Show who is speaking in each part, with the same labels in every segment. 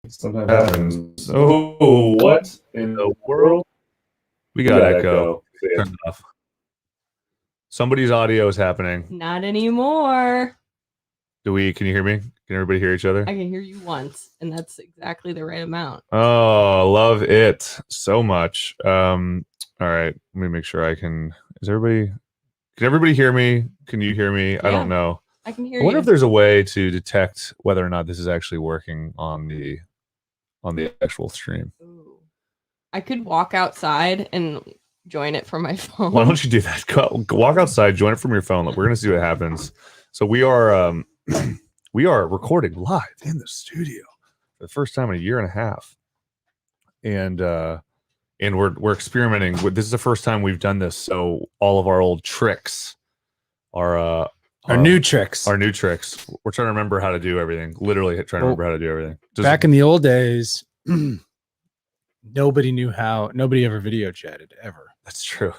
Speaker 1: Sometimes happens. Oh, what in the world?
Speaker 2: We got echo. Turn it off. Somebody's audio is happening.
Speaker 3: Not anymore.
Speaker 2: Can you hear me? Can everybody hear each other?
Speaker 3: I can hear you once, and that's exactly the right amount.
Speaker 2: Oh, love it so much. All right, let me make sure I can. Can everybody hear me? Can you hear me?
Speaker 3: Yeah,
Speaker 2: I don't know.
Speaker 3: I can hear you.
Speaker 2: I wonder if there's a way to detect whether or not this is actually working on the actual stream.
Speaker 3: Ooh. I could walk outside and join it from my phone.
Speaker 2: Why don't you do that? Go walk outside, join it from your phone. Look, we're gonna see what happens. So we are we are recording live in the studio for the first time in a year and a half, and we're experimenting with. This is the first time we've done this, so all of our old tricks are
Speaker 4: our new tricks.
Speaker 2: We're trying to remember how to do everything. Literally trying to remember how to do everything.
Speaker 4: Back in the old days, nobody ever video chatted ever.
Speaker 2: That's true.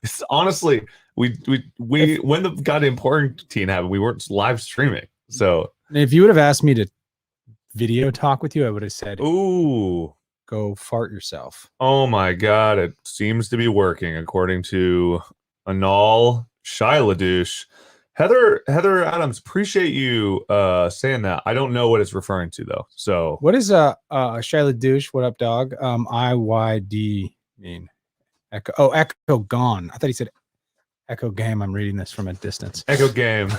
Speaker 2: It's honestly, when the goddamn quarantine happened, we weren't live streaming. So
Speaker 4: if you would have asked me to video talk with you, I would have said,
Speaker 2: "Ooh,
Speaker 4: go fart yourself."
Speaker 2: Oh my God, it seems to be working according to Anal Shiladouche. Heather Adams, appreciate you saying that. I don't know what it's referring to though. So
Speaker 4: what is Shiladouche? What up, dog? IYD mean echo. Oh, echo gone. I thought he said echo game. I'm reading this from a distance.
Speaker 2: Echo game.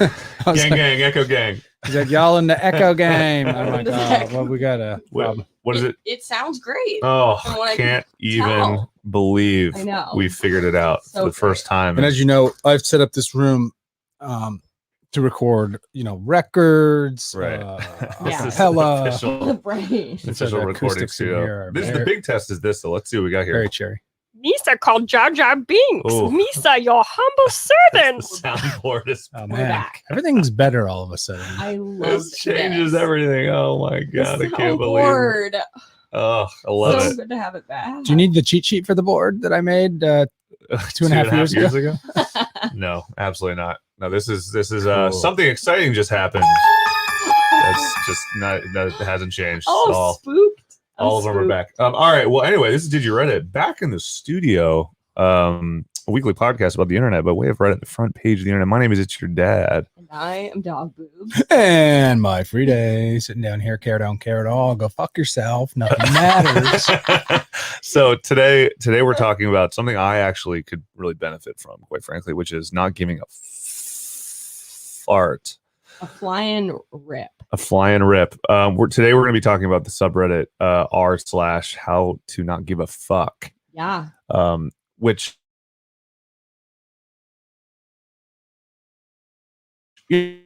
Speaker 2: gang, echo gang.
Speaker 4: He's like, y'all in the echo game. I'm like, oh, well, we got a problem.
Speaker 2: What is it?
Speaker 3: It sounds great.
Speaker 2: Oh, I can't even believe we figured it out for the first time.
Speaker 4: And as you know, I've set up this room to record, records,
Speaker 2: right?
Speaker 4: Acapella,
Speaker 2: official recording studio. The big test is this, so let's see what we got here.
Speaker 4: Very cherry.
Speaker 5: Misa called Jar Jar Binks. Ooh. Misa, your humble servant.
Speaker 2: The soundboard is
Speaker 4: back. Everything's better all of a sudden.
Speaker 3: I love
Speaker 2: this. Changes everything. Oh my God, I can't believe it. Oh, I love it.
Speaker 3: So good to have it back.
Speaker 4: Do you need the cheat sheet for the board that I made 2.5 years ago?
Speaker 2: No, absolutely not. No, this is cool. Something exciting just happened. That's just not, that hasn't changed at all.
Speaker 3: Spooked.
Speaker 2: All of them are back. All right. Well, anyway, this is Did You Reddit back in the studio. A weekly podcast about the internet, but we have Reddit, the front page of the internet. My name is It's Your Dad.
Speaker 3: And I am Dog Boobs.
Speaker 4: And my free day, sitting down here, don't care at all. Go fuck yourself. Nothing matters.
Speaker 2: So today we're talking about something I actually could really benefit from, quite frankly, which is not giving a fart.
Speaker 3: A flying rip.
Speaker 2: Today we're going to be talking about the subreddit r/howtonotgiveafuck.
Speaker 3: Yeah.
Speaker 2: Which is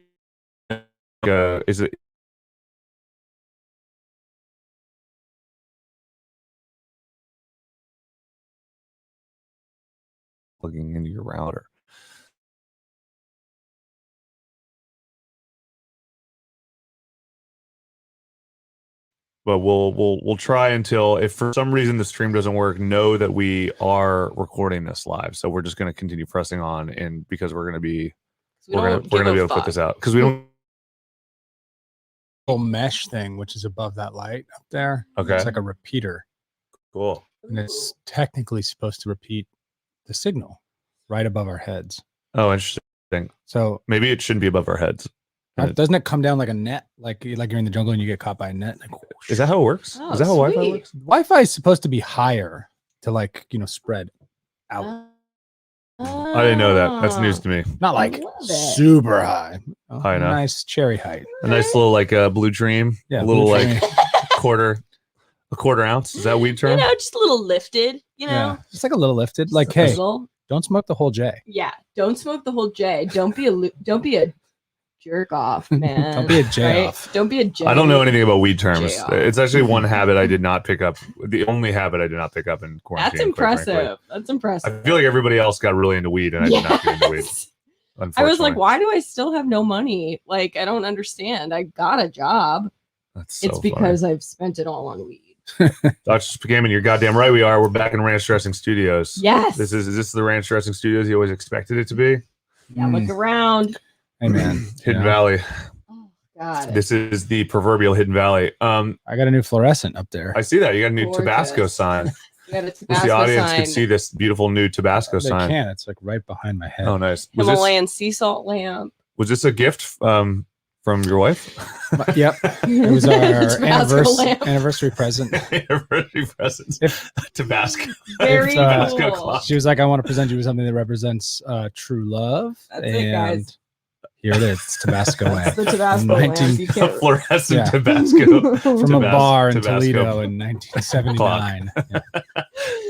Speaker 2: it? Plugging into your router. But we'll try until, if for some reason the stream doesn't work, know that we are recording this live. So we're just going to continue pressing on, and because we're going to be able to put this out because we don't.
Speaker 4: Little mesh thing, which is above that light up there.
Speaker 2: Okay,
Speaker 4: it's like a repeater.
Speaker 2: Cool.
Speaker 4: And it's technically supposed to repeat the signal right above our heads.
Speaker 2: Oh, interesting.
Speaker 4: So
Speaker 2: maybe it shouldn't be above our heads.
Speaker 4: Doesn't it come down like a net, like you're in the jungle and you get caught by a net? Like,
Speaker 2: is that how it works?
Speaker 3: Oh,
Speaker 2: is that how Wi-Fi works?
Speaker 4: Wi-Fi is supposed to be higher to spread out.
Speaker 2: I didn't know that. That's news to me.
Speaker 4: Not like super high.
Speaker 2: High enough.
Speaker 4: Nice cherry height.
Speaker 2: A nice little blue dream.
Speaker 4: Yeah,
Speaker 2: a little like quarter ounce. Is that weed term?
Speaker 3: Just a little lifted.
Speaker 4: Yeah, just like a little lifted. Like, hey, don't smoke the whole J.
Speaker 3: Yeah, don't smoke the whole J. Don't be a jerk off, man.
Speaker 4: Don't be a J off.
Speaker 3: Don't be a J.
Speaker 2: I don't know anything about weed terms. It's actually one habit I did not pick up. The only habit I did not pick up in quarantine.
Speaker 3: That's impressive. That's impressive.
Speaker 2: I feel like everybody else got really into weed, and I did not get into weed.
Speaker 3: I was like, why do I still have no money? Like, I don't understand. I got a job.
Speaker 2: That's so
Speaker 3: because I've spent it all on weed.
Speaker 2: Dr. Spagaman, you're goddamn right we are. We're back in Ranch Dressing Studios.
Speaker 3: Yes.
Speaker 2: Is this the Ranch Dressing Studios you always expected it to be?
Speaker 3: Yeah, look around.
Speaker 4: Hey, man.
Speaker 2: Hidden Valley.
Speaker 3: Oh, God.
Speaker 2: This is the proverbial Hidden Valley.
Speaker 4: I got a new fluorescent up there.
Speaker 2: I see that you got a new
Speaker 3: Gorgeous.
Speaker 2: Tabasco sign.
Speaker 3: You got a
Speaker 2: Wish the
Speaker 3: Tabasco
Speaker 2: audience
Speaker 3: sign.
Speaker 2: could see this beautiful new Tabasco
Speaker 4: They
Speaker 2: sign.
Speaker 4: can. It's like right behind my head.
Speaker 2: Oh, nice. Was
Speaker 3: Himalayan sea salt lamp.
Speaker 2: this a gift from your wife?
Speaker 4: Yep. It was our
Speaker 3: Tabasco lamp.
Speaker 4: anniversary present.
Speaker 2: Anniversary presents. Tabasco.
Speaker 3: Very
Speaker 2: Tabasco
Speaker 3: cool.
Speaker 2: clock.
Speaker 4: She was like, I want to present you with something that represents true love.
Speaker 3: That's it, guys.
Speaker 4: Here it is. It's Tabasco
Speaker 3: That's
Speaker 4: lamp.
Speaker 3: the Tabasco
Speaker 4: 19
Speaker 3: lamp. You
Speaker 2: A
Speaker 3: can't.
Speaker 2: fluorescent
Speaker 4: Yeah.
Speaker 2: Tabasco.
Speaker 4: From a bar in
Speaker 2: Tabasco.
Speaker 4: Toledo in 1979. Yeah.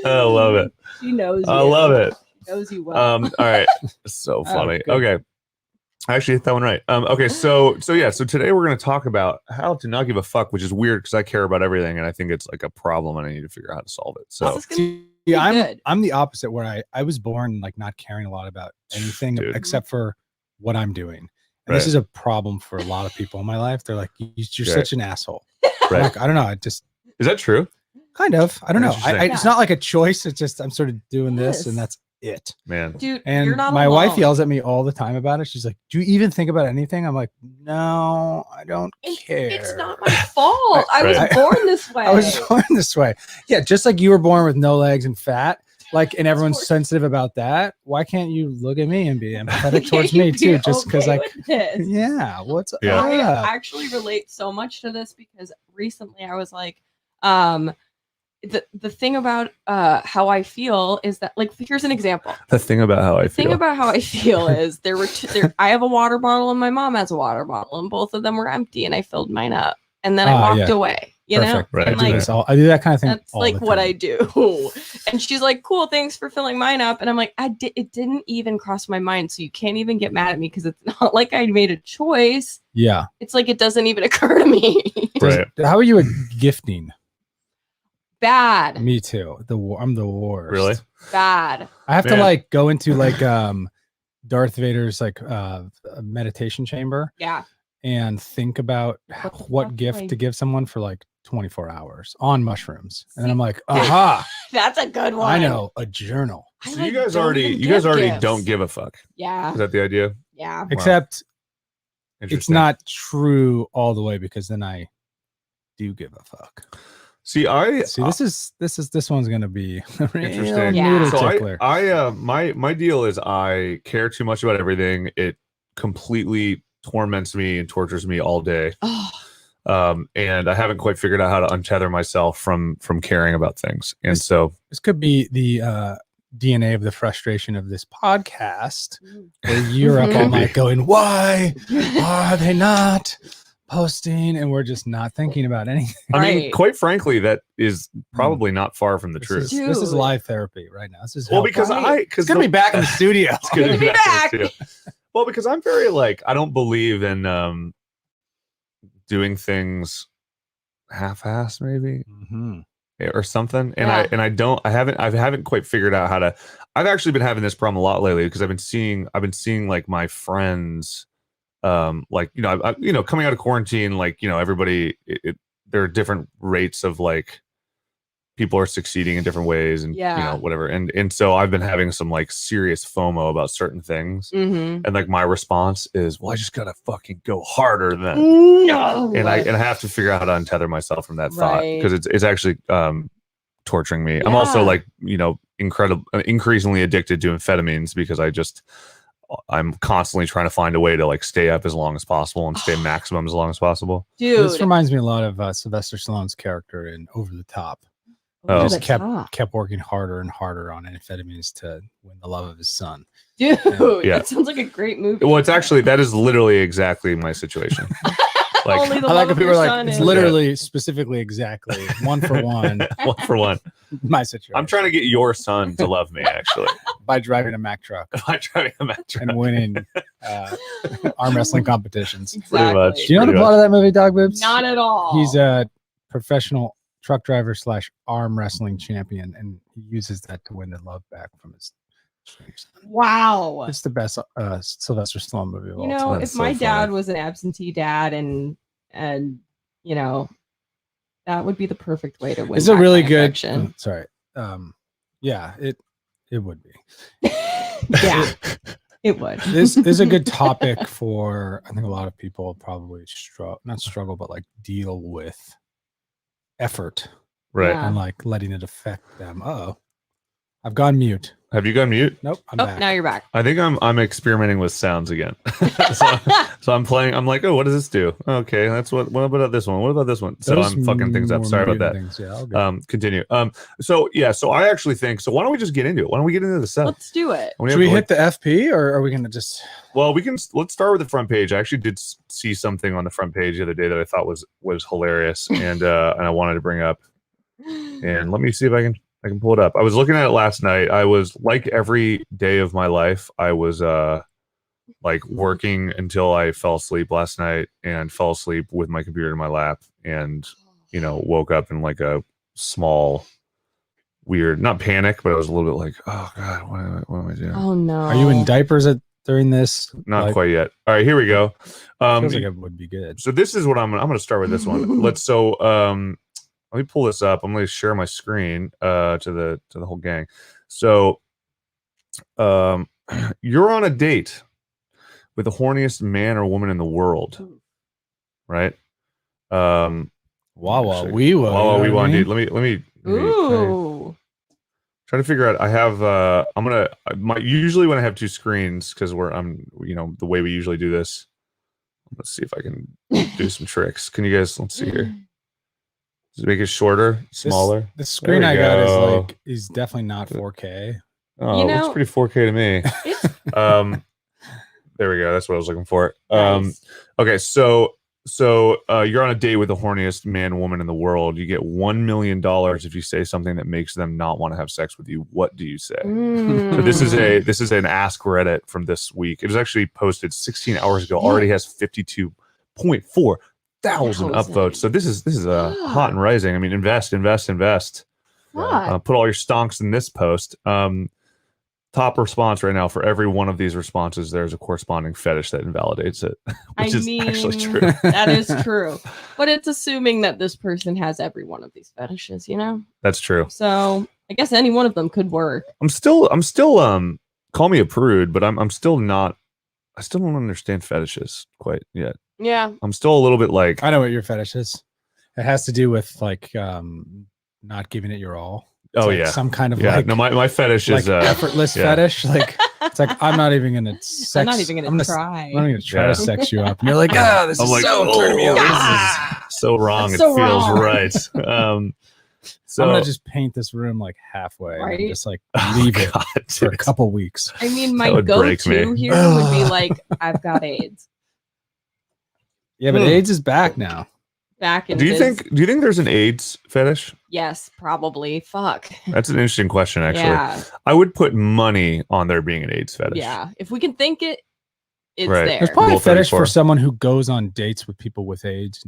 Speaker 2: I love it.
Speaker 3: She knows you.
Speaker 2: I love it.
Speaker 3: She knows you well.
Speaker 2: All right. So funny.
Speaker 4: good.
Speaker 2: Okay. I actually hit that one right. Okay, so today we're gonna talk about how to not give a fuck, which is weird because I care about everything and I think it's like a problem and I need to figure out how to solve it. So
Speaker 3: This is gonna be
Speaker 4: Yeah,
Speaker 3: good.
Speaker 4: I'm the opposite where I was born like not caring a lot about anything
Speaker 2: Dude.
Speaker 4: except for what I'm doing. And
Speaker 2: Right.
Speaker 4: this is a problem for a lot of people in my life. They're like, you're
Speaker 2: Right.
Speaker 4: such an asshole. I'm
Speaker 2: right.
Speaker 4: like, I don't know. I just
Speaker 2: Is that true?
Speaker 4: kind of, I don't know.
Speaker 2: Interesting.
Speaker 4: It's not like a choice. It's just, I'm sort of doing this
Speaker 3: Yes.
Speaker 4: and that's it.
Speaker 2: Man.
Speaker 3: Dude,
Speaker 4: And
Speaker 3: you're not
Speaker 4: my
Speaker 3: alone.
Speaker 4: wife yells at me all the time about it. She's like, do you even think about anything? I'm like, no, I don't care.
Speaker 3: It's not my fault. I was
Speaker 2: Right.
Speaker 3: born this way.
Speaker 4: I was born this way. Yeah, just like you were born with no legs and fat, like, and everyone's
Speaker 3: course.
Speaker 4: sensitive about that. Why can't you look at me and be empathetic
Speaker 3: Can't
Speaker 4: towards
Speaker 3: you
Speaker 4: me
Speaker 3: be
Speaker 4: too? Just because,
Speaker 3: okay
Speaker 4: like,
Speaker 3: with this?
Speaker 4: yeah, what's
Speaker 2: Yeah.
Speaker 3: I
Speaker 4: up?
Speaker 3: actually relate so much to this because recently I was like, the thing about how I feel is that, like, here's an example.
Speaker 2: The thing about how I
Speaker 3: The thing
Speaker 2: feel.
Speaker 3: about how I feel is I have a water bottle and my mom has a water bottle and both of them were empty and I filled mine up and then I walked
Speaker 4: yeah.
Speaker 3: away. You
Speaker 4: Perfect.
Speaker 3: know,
Speaker 2: Right.
Speaker 3: and
Speaker 4: I do
Speaker 3: like
Speaker 4: this I do that kind of thing.
Speaker 3: that's
Speaker 4: all
Speaker 3: like
Speaker 4: the
Speaker 3: what
Speaker 4: time.
Speaker 3: I do. And she's like, "Cool, thanks for filling mine up." And I'm like, it didn't even cross my mind, so you can't even get mad at me because it's not like I made a choice.
Speaker 4: Yeah.
Speaker 3: It's like it doesn't even occur to me.
Speaker 2: Right.
Speaker 4: How are you at gifting?
Speaker 3: Bad,
Speaker 4: Me too. I'm the worst.
Speaker 2: Really?
Speaker 3: bad.
Speaker 4: I have to
Speaker 2: Man.
Speaker 4: like go into like Darth Vader's like a meditation chamber
Speaker 3: Yeah.
Speaker 4: and think about
Speaker 3: What the
Speaker 4: what
Speaker 3: fuck
Speaker 4: gift
Speaker 3: do I-
Speaker 4: to give someone for like 24 hours on mushrooms. And then I'm like, aha,
Speaker 3: That's a good one.
Speaker 4: I know, a journal.
Speaker 3: I,
Speaker 2: So
Speaker 3: like,
Speaker 2: you guys
Speaker 3: don't
Speaker 2: already
Speaker 3: even give gifts.
Speaker 2: don't give a fuck.
Speaker 3: Yeah.
Speaker 2: Is that the idea?
Speaker 3: Yeah.
Speaker 4: Except it's
Speaker 2: Interesting.
Speaker 4: not true all the way because then I do give a fuck.
Speaker 2: See,
Speaker 4: This one's gonna be a real
Speaker 2: Interesting.
Speaker 3: Yeah.
Speaker 4: noodle
Speaker 2: So
Speaker 4: tickler.
Speaker 2: my deal is I care too much about everything. It completely torments me and tortures me all day.
Speaker 3: Oh,
Speaker 2: And I haven't quite figured out how to untether myself from caring about things. And
Speaker 4: It's-
Speaker 2: so
Speaker 4: This could be the DNA of the frustration of this podcast, where you're up all
Speaker 2: Could be.
Speaker 4: night going, "Why are they not posting?" And we're just not thinking about anything.
Speaker 2: I mean,
Speaker 3: Right.
Speaker 2: quite frankly, that is probably not far from the
Speaker 4: This
Speaker 2: truth.
Speaker 4: is
Speaker 3: Dude.
Speaker 4: live therapy right now. This is
Speaker 2: Well,
Speaker 4: helpful.
Speaker 2: because
Speaker 3: Right.
Speaker 4: it's gonna be back in the studio.
Speaker 2: It's good
Speaker 3: Good to be back.
Speaker 2: too. Well, because I'm very like I don't believe in doing things half-assed maybe
Speaker 4: Mhm.
Speaker 2: or something, and
Speaker 3: Yeah.
Speaker 2: I haven't quite figured out how to. I've actually been having this problem a lot lately because I've been seeing like my friends, like coming out of quarantine, like everybody, there are different rates of like people are succeeding in different ways and
Speaker 3: Yeah.
Speaker 2: whatever, and so I've been having some like serious FOMO about certain things,
Speaker 3: Mm-hmm.
Speaker 2: and like my response is, well, I just gotta fucking go harder than.
Speaker 3: No.
Speaker 2: And I have to figure out how to untether myself from that thought
Speaker 3: Right.
Speaker 2: because it's actually torturing me. I'm also
Speaker 3: Yeah.
Speaker 2: like increasingly addicted to amphetamines because I'm constantly trying to find a way to like stay up as long as possible and stay maximum as long as possible.
Speaker 3: Dude.
Speaker 4: This reminds me a lot of Sylvester Stallone's character in Over the Top.
Speaker 2: Oh.
Speaker 4: He
Speaker 3: Over
Speaker 4: just
Speaker 3: the top.
Speaker 4: kept working harder and harder on amphetamines to win the love of his son.
Speaker 3: Dude,
Speaker 2: Yeah.
Speaker 3: that sounds like a great movie.
Speaker 2: Well, that is literally exactly my situation. Like
Speaker 3: Only the
Speaker 4: I like
Speaker 3: love
Speaker 4: when
Speaker 3: of
Speaker 4: people
Speaker 3: your
Speaker 4: are like,
Speaker 3: son
Speaker 4: it's
Speaker 3: is-
Speaker 4: literally specifically exactly one for one
Speaker 2: one for one.
Speaker 4: my situation.
Speaker 2: I'm trying to get your son to love me actually
Speaker 4: by driving a Mack truck
Speaker 2: by driving a Mack truck.
Speaker 4: and winning arm wrestling competitions.
Speaker 2: Pretty much.
Speaker 4: Do you know the
Speaker 2: Pretty
Speaker 4: plot of that movie, Dog Boobs?
Speaker 3: Not at all.
Speaker 4: He's a professional truck driver / arm wrestling champion, and he uses that to win the love back from his son.
Speaker 3: Wow.
Speaker 4: It's the best Sylvester Stallone movie of all
Speaker 3: You know,
Speaker 4: time.
Speaker 3: if
Speaker 2: That's so
Speaker 3: my dad
Speaker 2: funny.
Speaker 3: was an absentee dad and that would be the perfect way to win.
Speaker 4: It's a
Speaker 3: back
Speaker 4: really
Speaker 3: my
Speaker 4: good.
Speaker 3: affection.
Speaker 4: Sorry. Yeah, it would be.
Speaker 3: Yeah. It would.
Speaker 4: This is a good topic for, I think a lot of people probably not struggle, but like deal with effort
Speaker 2: Right.
Speaker 3: Yeah.
Speaker 4: and like letting it affect them. Uh-oh. I've gone mute.
Speaker 2: Have you gone mute?
Speaker 4: Nope. I'm
Speaker 3: Oh,
Speaker 4: back.
Speaker 3: now you're back.
Speaker 2: I think I'm experimenting with sounds again. so I'm playing. I'm like, oh, what does this do? Okay, that's what about this one? What about this one? So
Speaker 4: Those
Speaker 2: I'm fucking things up.
Speaker 4: more
Speaker 2: Sorry about
Speaker 4: muted
Speaker 2: that.
Speaker 4: things, yeah, I'll go.
Speaker 2: Continue. So I actually think so. Why don't we just get into it? Why don't we get into the set?
Speaker 3: Let's do it.
Speaker 4: Should we hit the FP or are we going to just?
Speaker 2: Well, let's start with the front page. I actually did see something on the front page the other day that I thought was hilarious, and I wanted to bring up. And let me see if I can pull it up. I was looking at it last night. I was like every day of my life, I was like working until I fell asleep last night and fell asleep with my computer in my lap and, woke up in like a small, weird, not panic, but I was a little bit like, oh God, what am I doing?
Speaker 3: Oh no.
Speaker 4: Are you in diapers during this?
Speaker 2: Not quite yet. All right, here we go.
Speaker 4: Feels like it would be good.
Speaker 2: So this is what I'm going to start with this one. Let me pull this up. I'm going to share my screen to the whole gang. So, you're on a date with the horniest man or woman in the world, right?
Speaker 4: Wawa,
Speaker 2: actually,
Speaker 4: we will.
Speaker 2: Wawa, we want, dude. Let me
Speaker 3: Ooh.
Speaker 2: try to figure out. I have. Usually when I have two screens because the way we usually do this. Let's see if I can do some tricks. Can you guys? Let's see here. Just make it shorter, smaller.
Speaker 4: The screen I got is definitely not 4K.
Speaker 2: Oh, it looks pretty 4K to me. There we go. That's what I was looking for.
Speaker 3: Nice.
Speaker 2: Okay, so you're on a date with the horniest man, woman in the world. You get $1 million if you say something that makes them not want to have sex with you. What do you say? So this is an Ask Reddit from this week. It was actually posted 16 hours ago. Already has 52.4 thousand upvotes. So this is hot and rising. I mean, invest. Put all your stonks in this post. Top response right now for every one of these responses, there's a corresponding fetish that invalidates it, which is actually true.
Speaker 3: That is true, but it's assuming that this person has every one of these fetishes.
Speaker 2: That's true.
Speaker 3: So I guess any one of them could work.
Speaker 2: I'm still call me a prude, but I'm still not. I still don't understand fetishes quite yet.
Speaker 3: Yeah.
Speaker 2: I'm still a little bit like,
Speaker 4: I know what your fetish is. It has to do with like not giving it your all. It's like some kind of
Speaker 2: no, my fetish is
Speaker 4: effortless fetish. Like it's like I'm not even gonna sex.
Speaker 3: I'm not even gonna try.
Speaker 4: I'm not even gonna try to sex you up. And you're like, this is like, so turn me on.
Speaker 2: This is so wrong.
Speaker 3: That's
Speaker 2: it
Speaker 3: so
Speaker 2: feels
Speaker 3: wrong.
Speaker 2: right. So
Speaker 4: I'm gonna just paint this room like halfway
Speaker 3: Right?
Speaker 4: and just like leave it for a couple weeks.
Speaker 3: I mean,
Speaker 2: That
Speaker 3: my
Speaker 2: would break
Speaker 3: go-to
Speaker 2: me.
Speaker 3: here would be like, I've got AIDS.
Speaker 4: Yeah, but AIDS is back now.
Speaker 3: Back in
Speaker 2: do you think there's an AIDS fetish?
Speaker 3: Yes, probably. Fuck.
Speaker 2: That's an interesting question, actually.
Speaker 3: Yeah.
Speaker 2: I would put money on there being an AIDS fetish.
Speaker 3: Yeah. If we can think it, it's
Speaker 2: Right.
Speaker 3: there.
Speaker 4: There's probably
Speaker 2: Rule
Speaker 4: a fetish
Speaker 2: 34.
Speaker 4: for someone who goes on dates with people with AIDS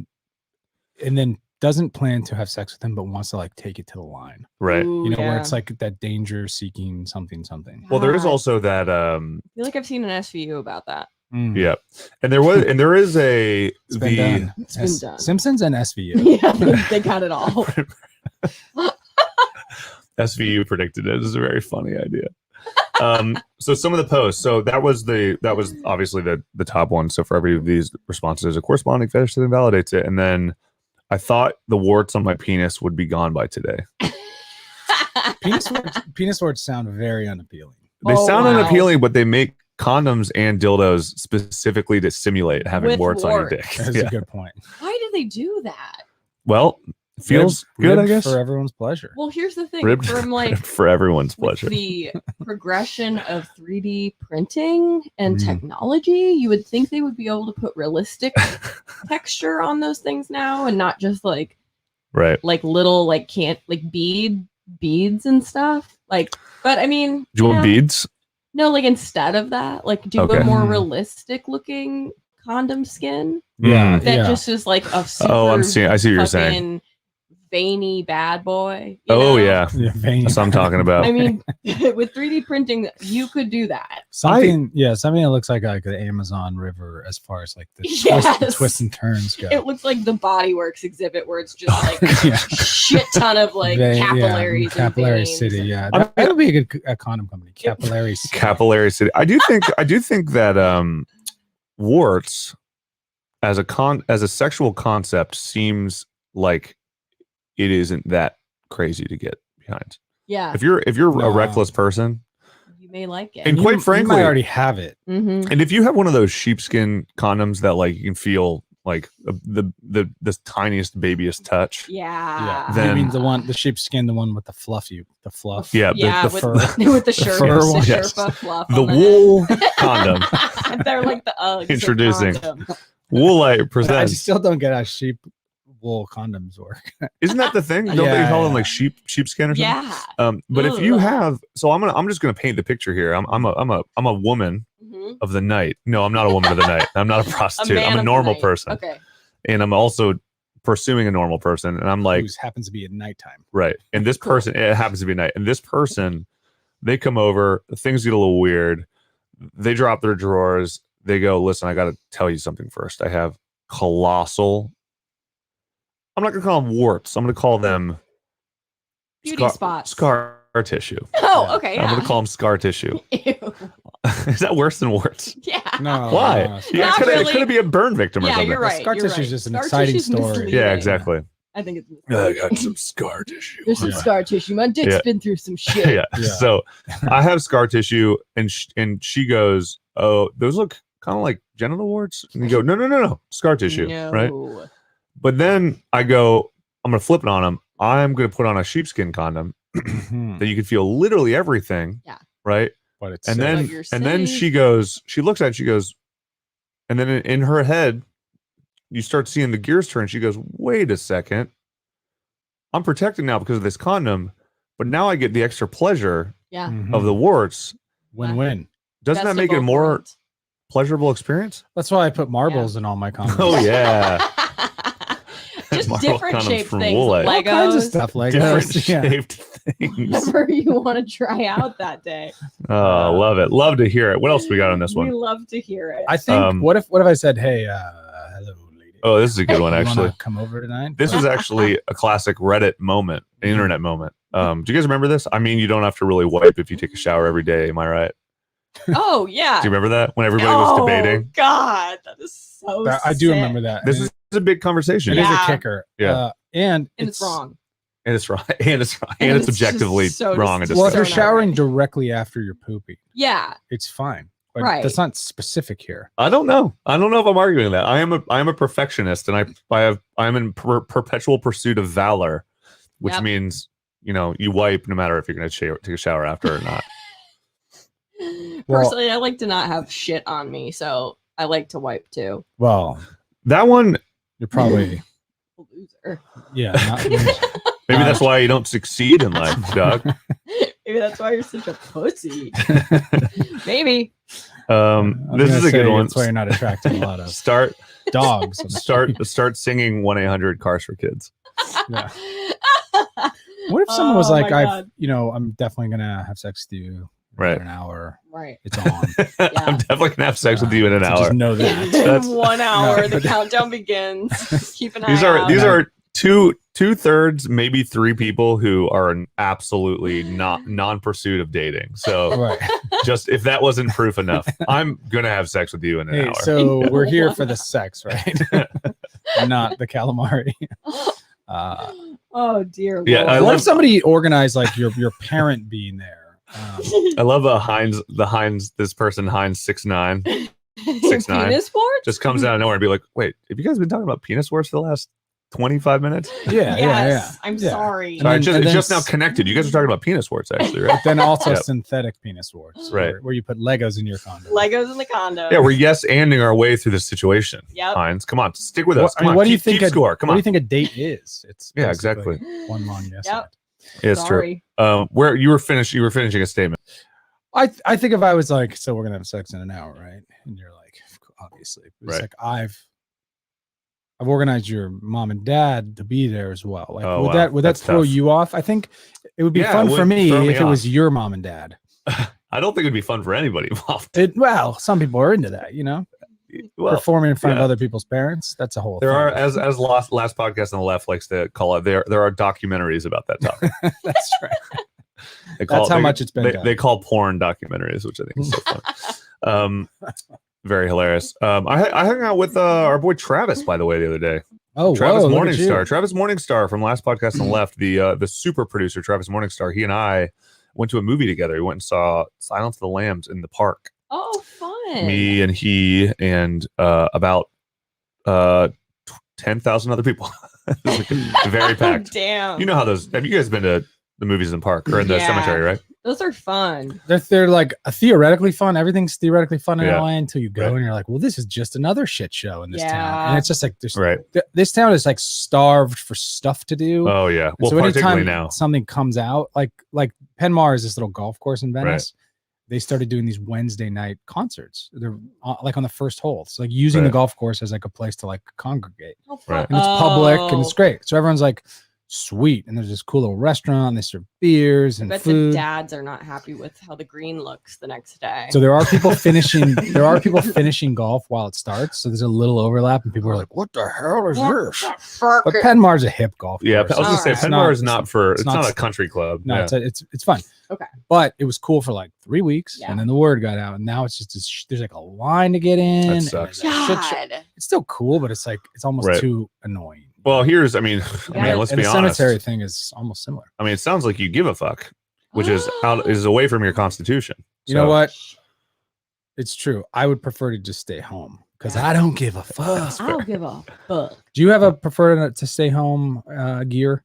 Speaker 4: and then doesn't plan to have sex with them, but wants to like take it to the line.
Speaker 2: Right.
Speaker 3: Ooh,
Speaker 4: Where it's like that danger seeking something.
Speaker 2: Well, there is
Speaker 3: God.
Speaker 2: also that
Speaker 3: I feel like I've seen an SVU about that.
Speaker 2: yeah. And there is a
Speaker 4: It's been done.
Speaker 3: It's been done.
Speaker 4: Simpsons and SVU.
Speaker 3: Yeah, they got it all.
Speaker 2: SVU predicted it. It's a very funny idea. So some of the posts. So that was obviously the top one. So for every of these responses, there's a corresponding fetish that invalidates it. And then I thought the warts on my penis would be gone by today.
Speaker 4: Penis warts sound very unappealing.
Speaker 2: They sound
Speaker 3: wow.
Speaker 2: unappealing, but they make condoms and dildos specifically to simulate having
Speaker 3: With
Speaker 2: warts on your
Speaker 3: warts.
Speaker 2: dick.
Speaker 4: That's
Speaker 2: Yeah.
Speaker 4: a good point.
Speaker 3: Why do they do that?
Speaker 2: Well, feels good, I
Speaker 4: Ribbed
Speaker 2: guess.
Speaker 4: for everyone's pleasure.
Speaker 3: Well, here's the thing.
Speaker 2: Ribbed
Speaker 3: From like
Speaker 2: for everyone's
Speaker 3: with
Speaker 2: pleasure.
Speaker 3: the progression of 3D printing and
Speaker 4: Mm.
Speaker 3: technology, you would think they would be able to put realistic texture on those things now and not just like
Speaker 2: Right.
Speaker 3: little beads and stuff. But I mean,
Speaker 2: Do you want
Speaker 3: yeah.
Speaker 2: beads?
Speaker 3: No, instead of that, do
Speaker 2: Okay.
Speaker 3: a more
Speaker 4: Mm.
Speaker 3: realistic looking condom skin
Speaker 4: Yeah,
Speaker 3: that just is like a super
Speaker 2: I see what you're saying.
Speaker 3: fucking veiny bad boy. you
Speaker 2: Oh
Speaker 3: know?
Speaker 2: yeah.
Speaker 4: veiny.
Speaker 2: That's what I'm talking about.
Speaker 3: I mean, with 3D printing, you could do that.
Speaker 4: Something that looks like the Amazon River as far as like the twists and turns go.
Speaker 3: It looks like the Body Works exhibit where it's just like a shit ton of like capillaries.
Speaker 4: Capillary City, yeah. That would be a good condom company. Capillary City.
Speaker 2: Capillary City. I do think that warts as a sexual concept seems like it isn't that crazy to get behind.
Speaker 3: Yeah.
Speaker 2: If you're a reckless person,
Speaker 3: you may like it.
Speaker 2: And quite frankly,
Speaker 4: you might already have it.
Speaker 3: Mm-hmm.
Speaker 2: And if you have one of those sheepskin condoms that like you can feel like the tiniest babiest touch.
Speaker 3: Yeah.
Speaker 4: Then you mean the sheepskin, the one with the fluff.
Speaker 2: Yeah.
Speaker 3: Yeah.
Speaker 2: The fur.
Speaker 3: With the Sherpa fluff.
Speaker 2: The wool condom.
Speaker 3: They're like the Uggs.
Speaker 2: Introducing Woolite presents.
Speaker 4: I still don't get how sheep wool condoms work.
Speaker 2: Isn't that the thing? Don't they call them like sheepskin or something?
Speaker 3: Yeah.
Speaker 2: But if you have, so I'm just gonna paint the picture here. I'm a woman of the night. No, I'm not a woman of the night. I'm not a prostitute. I'm a normal person.
Speaker 3: Okay.
Speaker 2: And I'm also pursuing a normal person. And I'm like,
Speaker 4: who happens to be at nighttime.
Speaker 2: Right. And this person, it happens to be night. And this person, they come over, things get a little weird. They drop their drawers. They go, listen, I got to tell you something first. I have colossal, I'm not going to call them warts. I'm going to call them
Speaker 3: beauty spots.
Speaker 2: Scar tissue.
Speaker 3: Oh, okay. Yeah.
Speaker 2: I'm going to call them scar tissue.
Speaker 3: Ew.
Speaker 2: Is that worse than warts?
Speaker 3: Yeah.
Speaker 4: No.
Speaker 2: Why?
Speaker 4: No,
Speaker 2: it could be a burn victim or something.
Speaker 3: You're right.
Speaker 4: Scar tissue is just an exciting story.
Speaker 2: Yeah, exactly.
Speaker 3: I think it's
Speaker 2: I got some scar tissue.
Speaker 3: There's some scar tissue. My dick's been through some shit.
Speaker 2: Yeah. So I have scar tissue, and she goes, "Oh, those look kind of like genital warts." And you go, "No, scar tissue, right?" But then I go, "I'm gonna flip it on them. I'm gonna put on a sheepskin condom that you can feel literally everything." Yeah. Right.
Speaker 4: But it's
Speaker 2: and then she goes, she looks at it, she goes, and then in her head, you start seeing the gears turn. She goes, wait a second. I'm protected now because of this condom, but now I get the extra pleasure of the warts.
Speaker 4: Win-win.
Speaker 2: Doesn't that make it a more pleasurable experience?
Speaker 4: That's why I put marbles in all my condoms.
Speaker 2: Oh, yeah.
Speaker 3: Just different shaped things.
Speaker 2: Legos.
Speaker 4: All kinds of stuff. Legos.
Speaker 2: Different shaped things.
Speaker 3: Whatever you want to try out that day.
Speaker 2: Oh, love it. Love to hear it. What else we got on this one?
Speaker 3: We love to hear it.
Speaker 4: I think, what if I said, hey, hello, lady.
Speaker 2: Oh, this is a good one, actually.
Speaker 4: Come over tonight?
Speaker 2: This was actually a classic Reddit moment, an internet moment. Do you guys remember this? I mean, you don't have to really wipe if you take a shower every day. Am I right?
Speaker 3: Oh, yeah.
Speaker 2: Do you remember that? When everybody was debating?
Speaker 3: God, that is so
Speaker 4: I do remember that.
Speaker 2: This is a big conversation.
Speaker 4: It is a kicker.
Speaker 2: Yeah.
Speaker 4: And
Speaker 3: it's wrong.
Speaker 2: And it's wrong. And it's objectively wrong.
Speaker 4: Well, if you're showering directly after you're pooping, it's fine. But that's not specific here.
Speaker 2: I don't know. I don't know if I'm arguing that. I am a perfectionist, and I'm in perpetual pursuit of valor, which means you wipe no matter if you're going to take a shower after or not.
Speaker 3: Personally, I like to not have shit on me, so I like to wipe too.
Speaker 4: Well,
Speaker 2: that one
Speaker 4: you're probably
Speaker 3: a loser.
Speaker 4: Yeah.
Speaker 2: Maybe that's why you don't succeed in life, Doug.
Speaker 3: Maybe that's why you're such a pussy. Maybe.
Speaker 2: This is a good one.
Speaker 4: That's why you're not attracting a lot of dogs.
Speaker 2: Start singing 1-800-CARS for kids.
Speaker 4: Yeah. What if someone was like, I'm definitely gonna have sex with you in an hour.
Speaker 3: Right.
Speaker 4: It's on.
Speaker 2: I'm definitely gonna have sex with you in an hour.
Speaker 4: Just know that.
Speaker 3: That's 1 hour. The countdown begins. Keep an eye out.
Speaker 2: These are two-thirds, maybe 3 people who are absolutely non-pursuit of dating. So just if that wasn't proof enough, I'm gonna have sex with you in an hour.
Speaker 4: So we're here for the sex, right? Not the calamari.
Speaker 3: Oh dear Lord.
Speaker 2: Yeah.
Speaker 4: What if somebody organized like your parent being there?
Speaker 2: I love this person Heinz 6'9", 6'9",
Speaker 3: penis warts?
Speaker 2: just comes out of nowhere and be like, wait, have you guys been talking about penis warts for the last 25 minutes?
Speaker 4: Yeah.
Speaker 3: I'm sorry.
Speaker 2: Sorry, it's just now connected. You guys are talking about penis warts, actually, right?
Speaker 4: Then also synthetic penis warts,
Speaker 2: right?
Speaker 4: Where you put Legos in your condo.
Speaker 3: Legos in the condo.
Speaker 2: Yeah, we're yes-anding our way through this situation.
Speaker 3: Yep.
Speaker 2: Heinz, come on, stick with us. Come on,
Speaker 4: what do you think?
Speaker 2: Score. Come on.
Speaker 4: What do you think a date is? It's
Speaker 2: exactly
Speaker 4: one long yes.
Speaker 3: Yep.
Speaker 2: It's true. Where you were finishing a statement.
Speaker 4: I think if I was like, so we're gonna have sex in an hour, right? And you're like, obviously, it's like I've organized your mom and dad to be there as well. Like, would that throw you off? I think it would be fun for me if it was your mom and dad.
Speaker 2: I don't think it'd be fun for anybody involved.
Speaker 4: Well, some people are into that,
Speaker 2: Well,
Speaker 4: performing in front of
Speaker 2: yeah.
Speaker 4: other people's parents. That's a whole
Speaker 2: there
Speaker 4: thing.
Speaker 2: are, as last podcast on the left likes to call it, there are documentaries about that topic.
Speaker 4: That's right.
Speaker 2: That's
Speaker 4: how much it's been done.
Speaker 2: They call porn documentaries, which I think is so fun. Very hilarious. I hung out with our boy Travis, by the way, the other day.
Speaker 4: Oh,
Speaker 2: Travis
Speaker 4: whoa, look at you.
Speaker 2: Morningstar. Travis Morningstar from last podcast on the left, the super producer Travis Morningstar. He and I went to a movie together. We went and saw Silence of the Lambs in the park.
Speaker 3: Oh, fun.
Speaker 2: Me and he and about 10,000 other people. It was like very packed.
Speaker 3: Damn.
Speaker 2: You know how those? Have you guys been to the movies in the park or in the
Speaker 3: Yeah.
Speaker 2: cemetery? Right?
Speaker 3: Those are fun.
Speaker 4: They're like theoretically fun. Everything's theoretically fun in
Speaker 2: Yeah.
Speaker 4: LA until you go
Speaker 2: Right.
Speaker 4: and you're like, well, this is just another shit show in this town.
Speaker 3: Yeah.
Speaker 4: And it's just like there's
Speaker 2: Right.
Speaker 4: this town is like starved for stuff to do.
Speaker 2: Oh yeah.
Speaker 4: And
Speaker 2: Well,
Speaker 4: so
Speaker 2: particularly
Speaker 4: anytime
Speaker 2: now.
Speaker 4: something comes out, like Penmar is this little golf course in Venice. They started doing these Wednesday night concerts. They're like on the first hole. So like using the
Speaker 2: Right.
Speaker 4: golf course as like a place to like congregate.
Speaker 3: Oh,
Speaker 2: Right.
Speaker 4: And it's public and it's
Speaker 3: Oh.
Speaker 4: great. So everyone's like, sweet. And there's this cool little restaurant. And they serve beers
Speaker 3: I
Speaker 4: and
Speaker 3: bet
Speaker 4: food.
Speaker 3: the dads are not happy with how the green looks the next day.
Speaker 4: So there are people finishing. There are people finishing golf while it starts. So there's a little overlap, and people are like, "What the hell is this?" But Penmar's a hip golf.
Speaker 2: Yeah, I
Speaker 4: course.
Speaker 2: was gonna say
Speaker 3: Alright.
Speaker 2: Penmar is not for. It's
Speaker 4: not-
Speaker 2: not a country club.
Speaker 4: No,
Speaker 2: Yeah.
Speaker 4: it's fun.
Speaker 3: Okay.
Speaker 4: But it was cool for like 3 weeks,
Speaker 3: Yeah.
Speaker 4: and then the word got out, and now it's just there's like a line to get in. and
Speaker 2: sucks.
Speaker 4: there's a shit show.
Speaker 3: God.
Speaker 4: It's still cool, but it's like it's almost
Speaker 2: Right.
Speaker 4: too annoying.
Speaker 2: Well, here's. I mean,
Speaker 3: Yeah.
Speaker 2: let's
Speaker 4: and
Speaker 2: be
Speaker 4: the
Speaker 2: honest.
Speaker 4: cemetery thing is almost similar.
Speaker 2: I mean, it sounds like you give a fuck, which is away from your constitution.
Speaker 4: You know
Speaker 2: So-
Speaker 4: what? It's true. I would prefer to just stay home because I don't give a fuck.
Speaker 3: I don't give a fuck.
Speaker 4: Do you have a prefer to stay home gear?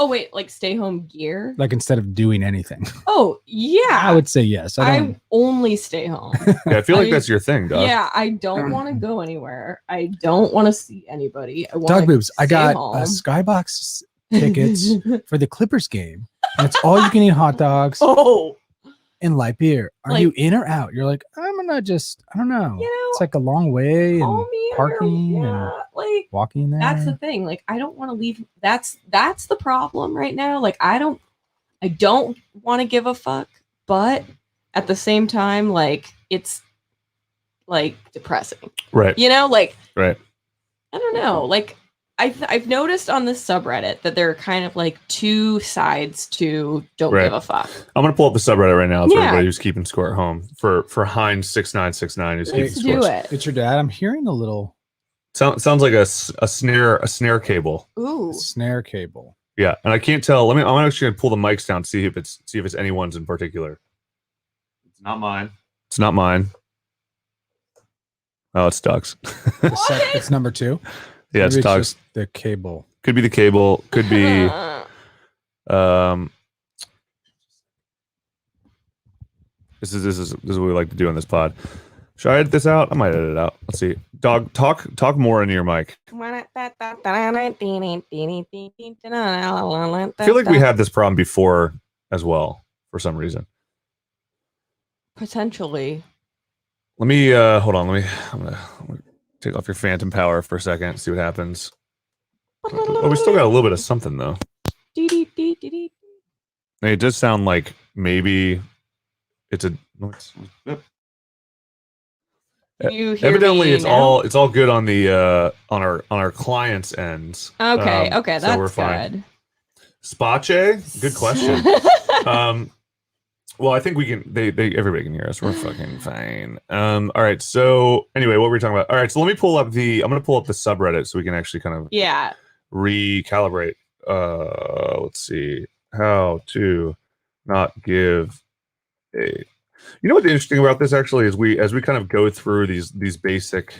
Speaker 3: Oh wait, like stay home gear?
Speaker 4: Like instead of doing anything?
Speaker 3: Oh yeah.
Speaker 4: I would say yes. I
Speaker 3: I
Speaker 4: don't.
Speaker 3: only stay home.
Speaker 2: Yeah, I feel like
Speaker 3: I-
Speaker 2: that's your thing, dog.
Speaker 3: Yeah, I don't want to go anywhere. I don't want to see anybody. I want
Speaker 4: Dog boobs. I got
Speaker 3: home.
Speaker 4: Skybox tickets for the Clippers game, and it's all you can eat hot dogs
Speaker 3: Oh,
Speaker 4: and light beer. Are
Speaker 3: Like-
Speaker 4: you in or out? You're like, I'm gonna just. I don't know.
Speaker 3: you know,
Speaker 4: It's like a long way and
Speaker 3: call me
Speaker 4: parking
Speaker 3: or,
Speaker 4: and
Speaker 3: yeah, like
Speaker 4: walking there.
Speaker 3: that's the thing. Like I don't want to leave. That's the problem right now. Like I don't want to give a fuck, but at the same time, like it's like depressing.
Speaker 2: Right.
Speaker 3: You know, like
Speaker 2: Right.
Speaker 3: I don't know. Like I've noticed on this subreddit that there are kind of like two sides to don't
Speaker 2: Right.
Speaker 3: give a fuck.
Speaker 2: I'm gonna pull up the subreddit right now for
Speaker 3: Yeah.
Speaker 2: everybody who's keeping score at home. For Heinz6969 who's keeping
Speaker 3: Let's
Speaker 2: score.
Speaker 3: do it.
Speaker 4: It's your dad. I'm hearing a little
Speaker 2: Sounds like a snare cable.
Speaker 3: Ooh.
Speaker 4: snare cable.
Speaker 2: Yeah, and I can't tell. I'm actually gonna pull the mics down, see if it's anyone's in particular. It's not mine. It's not mine. Oh, it's Doug's.
Speaker 4: It's number 2.
Speaker 2: Yeah, it's
Speaker 4: Maybe
Speaker 2: Doug's.
Speaker 4: just the cable.
Speaker 2: Could be the cable. Could be. This is what we like to do on this pod. Should I edit this out? I might edit it out. Let's see. Dog, talk more into your mic. I feel like we had this problem before as well for some reason.
Speaker 3: Potentially.
Speaker 2: Let me hold on. I'm gonna take off your phantom power for a second. See what happens. Oh, we still got a little bit of something though.
Speaker 3: Dee-dee-dee-dee-dee.
Speaker 2: It does sound like maybe it's a.
Speaker 3: Can you hear
Speaker 2: Evidently,
Speaker 3: me
Speaker 2: it's
Speaker 3: now?
Speaker 2: all good on the on our client's ends.
Speaker 3: Okay, okay,
Speaker 2: so
Speaker 3: that's
Speaker 2: we're fine.
Speaker 3: good.
Speaker 2: Spache? Good question. Well, I think we can. They everybody can hear us. We're fucking fine. All right. So anyway, what were we talking about? All right. So let me pull up the. I'm gonna pull up the subreddit so we can actually kind of
Speaker 3: Yeah.
Speaker 2: recalibrate. Let's see. How to not give a. You know what's interesting about this actually is as we kind of go through these basic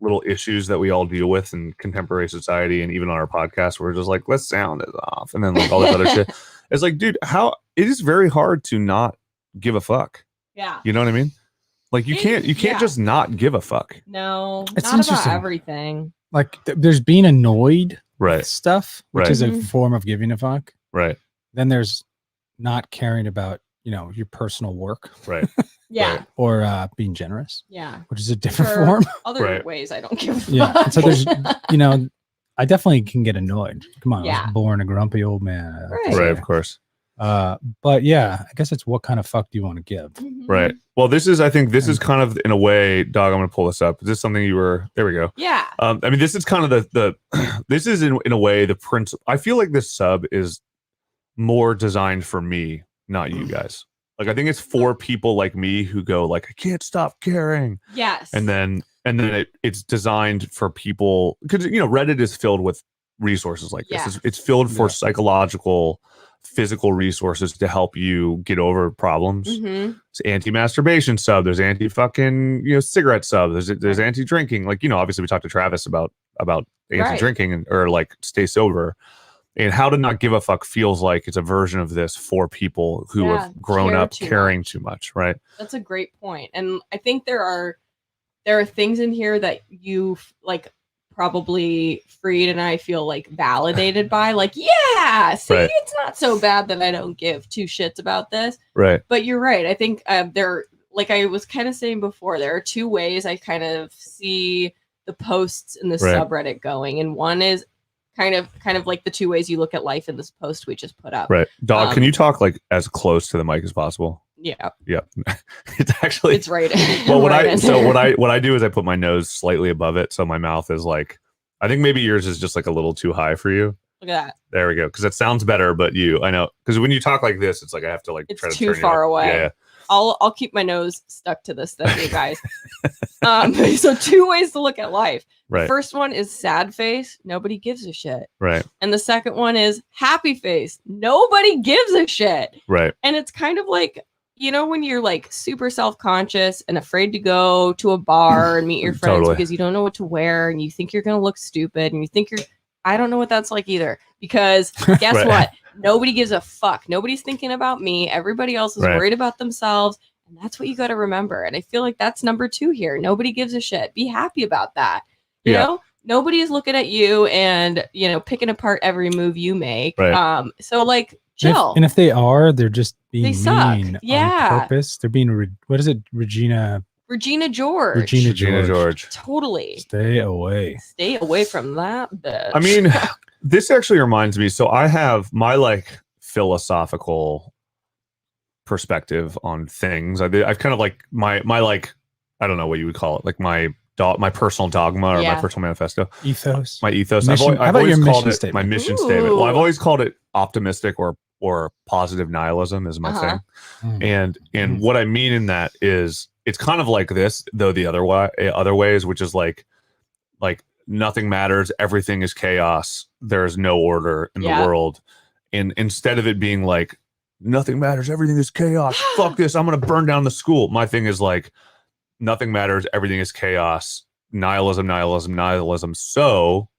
Speaker 2: little issues that we all deal with in contemporary society and even on our podcast, we're just like, let's sound it off, and then like all this other shit. It's like, dude, it is very hard to not give a fuck.
Speaker 3: Yeah.
Speaker 2: You know what I mean? Like you can't
Speaker 3: Yeah.
Speaker 2: just not give a fuck.
Speaker 3: No,
Speaker 4: It's
Speaker 3: not
Speaker 4: interesting.
Speaker 3: about everything.
Speaker 4: Like there's being annoyed
Speaker 2: Right.
Speaker 4: with stuff, which
Speaker 2: Right.
Speaker 4: is a
Speaker 3: Mhm.
Speaker 4: form of giving a fuck.
Speaker 2: Right.
Speaker 4: Then there's not caring about, your personal work
Speaker 2: Right.
Speaker 3: Yeah.
Speaker 2: Right.
Speaker 4: or being generous,
Speaker 3: Yeah.
Speaker 4: which is a different
Speaker 3: For
Speaker 4: form.
Speaker 3: other
Speaker 2: Right.
Speaker 3: ways I don't give a
Speaker 4: Yeah.
Speaker 3: fuck.
Speaker 4: And so there's, I definitely can get annoyed. Come on. I
Speaker 3: Yeah.
Speaker 4: was born a grumpy old man.
Speaker 3: Right.
Speaker 2: Right. Of course.
Speaker 4: But yeah, I guess it's what kind of fuck do you want to give?
Speaker 2: Right. Well, I think this is kind of in a way, dog, I'm going to pull this up. Is this something there we go.
Speaker 3: Yeah.
Speaker 2: I mean, this is kind of this is in a way the principle. I feel like this sub is more designed for me, not you guys. Like, I think it's for people like me who go like, I can't stop caring.
Speaker 3: Yes.
Speaker 2: And then it's designed for people because, Reddit is filled with resources like this.
Speaker 3: Yes.
Speaker 2: It's filled for psychological, physical resources to help you get over problems. It's anti-masturbation sub. There's anti-fucking cigarette sub. There's anti-drinking. Like, obviously we talked to Travis about anti-drinking or like stay sober. And How to Not Give a Fuck feels like it's a version of this for people who have grown up caring too much, right?
Speaker 3: That's a great point. And I think there are things in here that you like probably Freed and I feel like validated by, like, yeah, see, it's not so bad that I don't give two shits about this.
Speaker 2: Right.
Speaker 3: But you're right. I think like I was kind of saying before, there are two ways I kind of see the posts in the subreddit going. And one is kind of like the two ways you look at life in this post we just put up.
Speaker 2: Right. Dog, can you talk like as close to the mic as possible?
Speaker 3: Yeah.
Speaker 2: It's
Speaker 3: right.
Speaker 2: Well, what I do is I put my nose slightly above it, so my mouth is like, I think maybe yours is just like a little too high for you.
Speaker 3: Look at that.
Speaker 2: There we go. Because it sounds better, but I know, because when you talk like this, it's like I have to like try to
Speaker 3: too far away.
Speaker 2: Yeah.
Speaker 3: I'll keep my nose stuck to this thing, you guys. So two ways to look at life.
Speaker 2: Right.
Speaker 3: The first one is sad face. Nobody gives a shit.
Speaker 2: Right.
Speaker 3: And the second one is happy face. Nobody gives a shit.
Speaker 2: Right.
Speaker 3: And it's kind of like, when you're like super self-conscious and afraid to go to a bar and meet your friends because you don't know what to wear and you think you're going to look stupid and you think I don't know what that's like either, because guess what? Nobody gives a fuck. Nobody's thinking about me. Everybody else is worried about themselves. And that's what you got to remember. And I feel like that's number 2 here. Nobody gives a shit. Be happy about that. You know, nobody is looking at you and, picking apart every move you make.
Speaker 2: Right.
Speaker 3: So like, chill.
Speaker 4: And if they are, they're just being mean on purpose. They're being, what is it? Regina George.
Speaker 3: Totally.
Speaker 4: Stay away
Speaker 3: from that bitch.
Speaker 2: I mean, this actually reminds me. So I have my like philosophical perspective on things. I've kind of like my like, I don't know what you would call it, like my personal dogma or my personal manifesto.
Speaker 4: Ethos.
Speaker 2: My ethos.
Speaker 4: Mission.
Speaker 2: I've always called it
Speaker 4: statement?
Speaker 2: my mission statement. Well, I've always called it optimistic or positive nihilism is my thing. And what I mean in that is it's kind of like this, though the other ways, which is like nothing matters, everything is chaos, there's no order in the world. And instead of it being like nothing matters, everything is chaos, fuck this, I'm gonna burn down the school. My thing is like nothing matters, everything is chaos, nihilism. So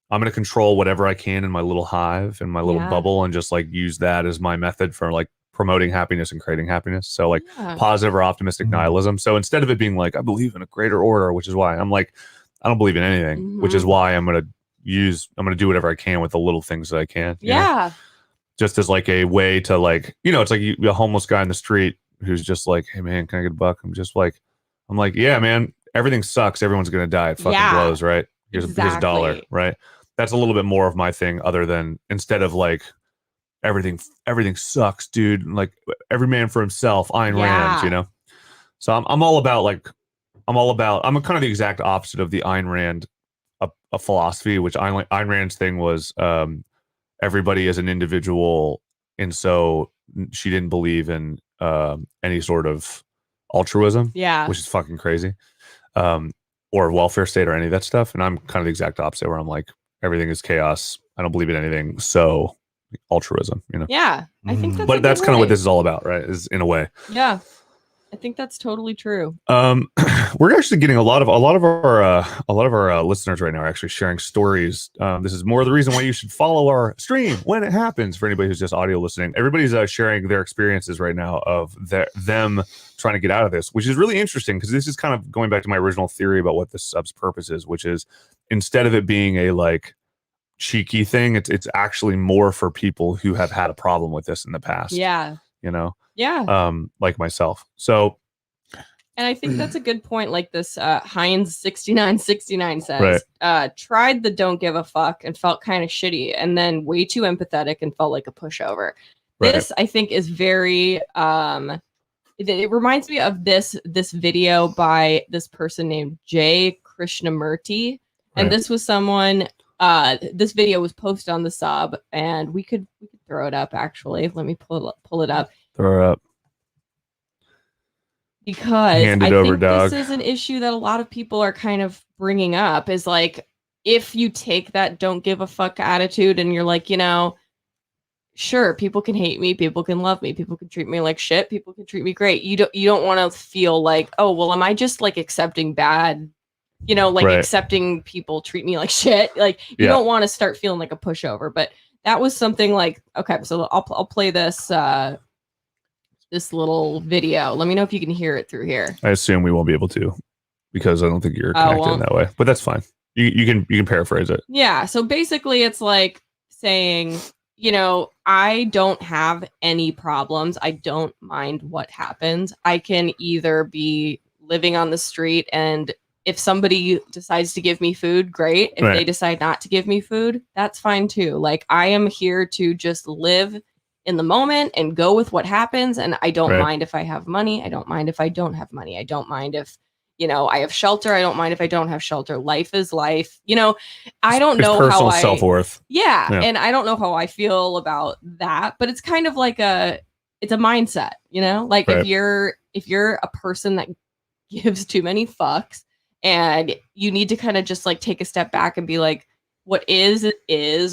Speaker 2: I'm going to control whatever I can in my little hive, in my little bubble, and just like use that as my method for like promoting happiness and creating happiness. So like positive or optimistic nihilism. So instead of it being like, I believe in a greater order, which is why I'm like, I don't believe in anything, which is why I'm going to do whatever I can with the little things that I can. You know? Just as like a way to like, it's like a homeless guy in the street who's just like, hey man, can I get a buck? I'm like, yeah, man, everything sucks. Everyone's going to die. It fucking blows, right? Here's a dollar, right? That's a little bit more of my thing, other than instead of like everything sucks, dude. Like every man for himself, Ayn Rand, So I'm kind of the exact opposite of the Ayn Rand a philosophy, which Ayn Rand's thing was everybody is an individual, and so she didn't believe in any sort of altruism, which is fucking crazy, or welfare state or any of that stuff. And I'm kind of the exact opposite, where I'm like, everything is chaos, I don't believe in anything, so altruism,
Speaker 3: I think
Speaker 2: but that's kind of what this is all about, right? Is in a way. I
Speaker 3: think that's totally true.
Speaker 2: We're actually getting a lot of our listeners right now are actually sharing stories. This is more the reason why you should follow our stream when it happens. For anybody who's just audio listening, everybody's sharing their experiences right now of them trying to get out of this, which is really interesting, because this is kind of going back to my original theory about what the sub's purpose is, which is instead of it being a like cheeky thing, it's actually more for people who have had a problem with this in the past. Like myself. So,
Speaker 3: and I think that's a good point. Like this Heinz 6969 says, tried the don't give a fuck and felt kind of shitty, and then way too empathetic and felt like a pushover. This I think is very it reminds me of this video by this person named Jay Krishnamurti. And this was someone this video was posted on the sub, and we could throw it up actually. Let me pull it up.
Speaker 2: Throw it up.
Speaker 3: Because
Speaker 2: Hand it
Speaker 3: I
Speaker 2: over,
Speaker 3: think
Speaker 2: dog.
Speaker 3: this is an issue that a lot of people are kind of bringing up, is like, if you take that don't give a fuck attitude and you're like, you know, sure, people can hate me, people can love me, people can treat me like shit, people can treat me great. You don't want to feel like, oh, well, am I just like accepting bad, you know, like accepting people treat me like shit? Like you don't want to start feeling like a pushover. But that was something like, okay, so I'll play this this little video. Let me know if you can hear it through here.
Speaker 2: I assume we won't be able to, because I don't think you're connected in that way. But that's fine. You can paraphrase it. Yeah.
Speaker 3: So basically, it's like saying, you know, I don't have any problems. I don't mind what happens. I can either be living on the street, and if somebody decides to give me food, great. If they decide not to give me food, that's fine too. Like, I am here to just live in the moment and go with what happens. And I don't mind if I have money. I don't mind if I don't have money. I don't mind if, you know, I have shelter. I don't mind if I don't have shelter. Life is life. You know, I don't know
Speaker 2: personal
Speaker 3: how
Speaker 2: self-worth.
Speaker 3: Yeah. And I don't know how I feel about that, but it's kind of like it's a mindset, you know, like if you're a person that gives too many fucks, and you need to kind of just like take a step back and be like, what is,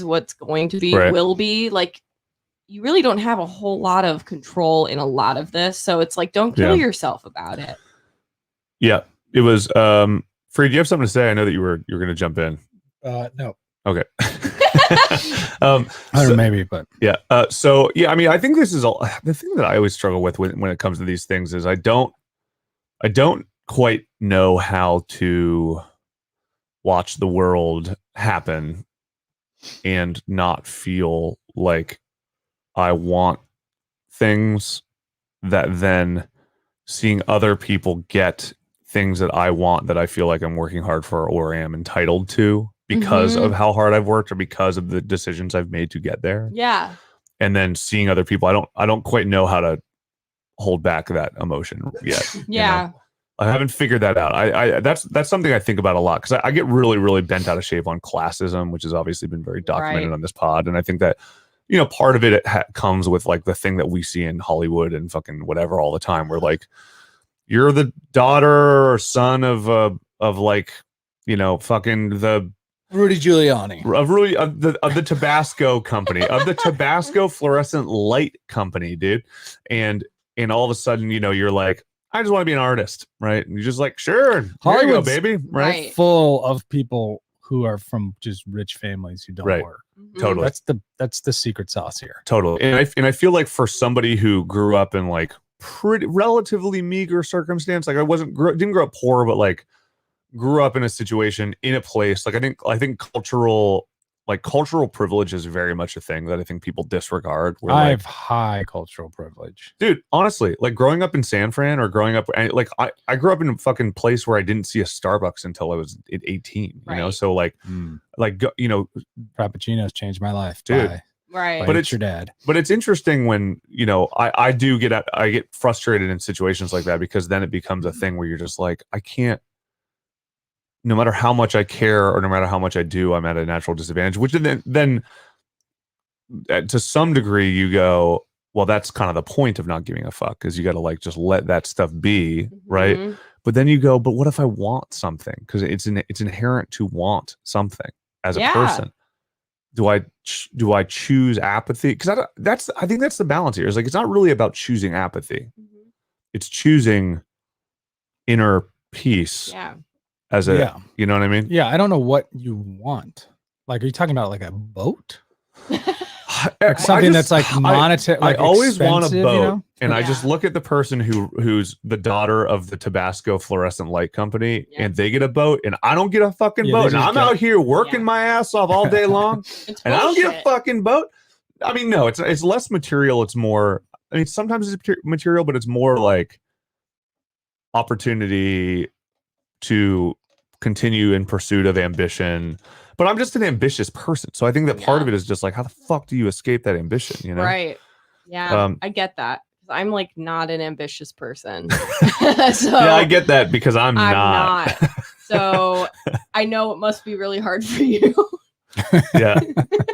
Speaker 3: what's going to be, will be. Like, you really don't have a whole lot of control in a lot of this. So it's like, don't kill yourself about it.
Speaker 2: Yeah. It was Free, do you have something to say? I know that you were going to jump in.
Speaker 4: No.
Speaker 2: Okay.
Speaker 4: I don't know, maybe, but
Speaker 2: yeah. So yeah, I mean, I think this is the thing that I always struggle with when it comes to these things is I don't quite know how to watch the world happen and not feel like I want things that then seeing other people get things that I want that I feel like I'm working hard for or am entitled to because of how hard I've worked or because of the decisions I've made to get there.
Speaker 3: Yeah.
Speaker 2: And then seeing other people, I don't quite know how to hold back that emotion yet.
Speaker 3: Yeah.
Speaker 2: You know? I haven't figured that out. I that's something I think about a lot, because I get really, really bent out of shape on classism, which has obviously been very documented on this pod. And I think that, you know, part of it comes with like the thing that we see in Hollywood and fucking whatever all the time, where like you're the daughter or son of like, you know, fucking the
Speaker 4: Rudy Giuliani
Speaker 2: of the Tabasco company, of the Tabasco fluorescent light company, dude. And all of a sudden, you know, you're like, I just want to be an artist, right? And you're just like, sure, here you go, baby, right?
Speaker 4: Full of people who are from just rich families who don't work.
Speaker 2: Totally.
Speaker 4: That's the secret sauce here.
Speaker 2: Totally. And I feel like for somebody who grew up in like pretty relatively meager circumstance, like I didn't grow up poor, but like grew up in a situation in a place, like I think cultural privilege is very much a thing that I think people disregard.
Speaker 4: I have high cultural privilege,
Speaker 2: dude. Honestly, like growing up in San Fran or growing up, like I grew up in a fucking place where I didn't see a Starbucks until I was 18. You know, so like, you know,
Speaker 4: Frappuccinos changed my life,
Speaker 2: dude.
Speaker 3: But
Speaker 4: it's your dad.
Speaker 2: But it's interesting when, you know, I get frustrated in situations like that, because then it becomes a thing where you're just like, I can't. No matter how much I care or no matter how much I do, I'm at a natural disadvantage, which then to some degree you go, well, that's kind of the point of not giving a fuck, because you got to like just let that stuff be, right? But then you go, but what if I want something? Because it's inherent to want something as a person. Do I choose apathy? Because I think that's the balance here. Is like, it's not really about choosing apathy. It's choosing inner peace.
Speaker 3: Yeah.
Speaker 2: As a, you know what I mean?
Speaker 4: Yeah, I don't know what you want. Like, are you talking about like a boat? Like something that's like monetary.
Speaker 2: I always want a boat,
Speaker 4: you know?
Speaker 2: And I just look at the person who's the daughter of the Tabasco fluorescent light company, and they get a boat, and I don't get a fucking boat, and I'm out here working my ass off all day long, and I don't get a fucking boat. I mean, no, it's less material. It's more. I mean, sometimes it's material, but it's more like opportunity to continue in pursuit of ambition. But I'm just an ambitious person, so I think that part of it is just like, how the fuck do you escape that ambition, you know?
Speaker 3: Right. Yeah, I get that. I'm like not an ambitious person. So
Speaker 2: yeah, I get that because I'm not.
Speaker 3: So I know it must be really hard for you.
Speaker 2: Yeah,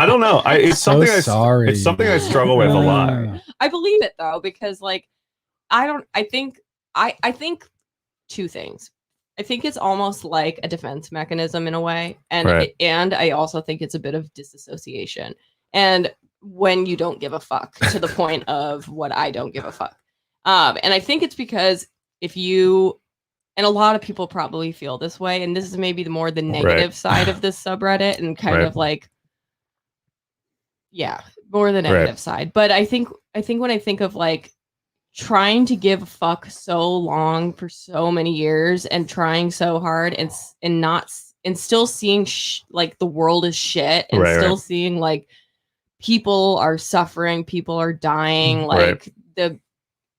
Speaker 2: I don't know. It's
Speaker 4: So
Speaker 2: something
Speaker 4: sorry.
Speaker 2: It's something I struggle with a lot.
Speaker 3: I believe it though, because like I think two things. I think it's almost like a defense mechanism in a way, and
Speaker 2: Right.
Speaker 3: and I also think it's a bit of disassociation. And when you don't give a fuck to the point of what I don't give a fuck, and I think it's because if you, and a lot of people probably feel this way, and this is maybe the more the negative side of this subreddit, and kind of like, yeah, more the negative side. But I think when I think of like trying to give a fuck so long for so many years and trying so hard and still seeing like the world is shit and still seeing like people are suffering, people are dying, like the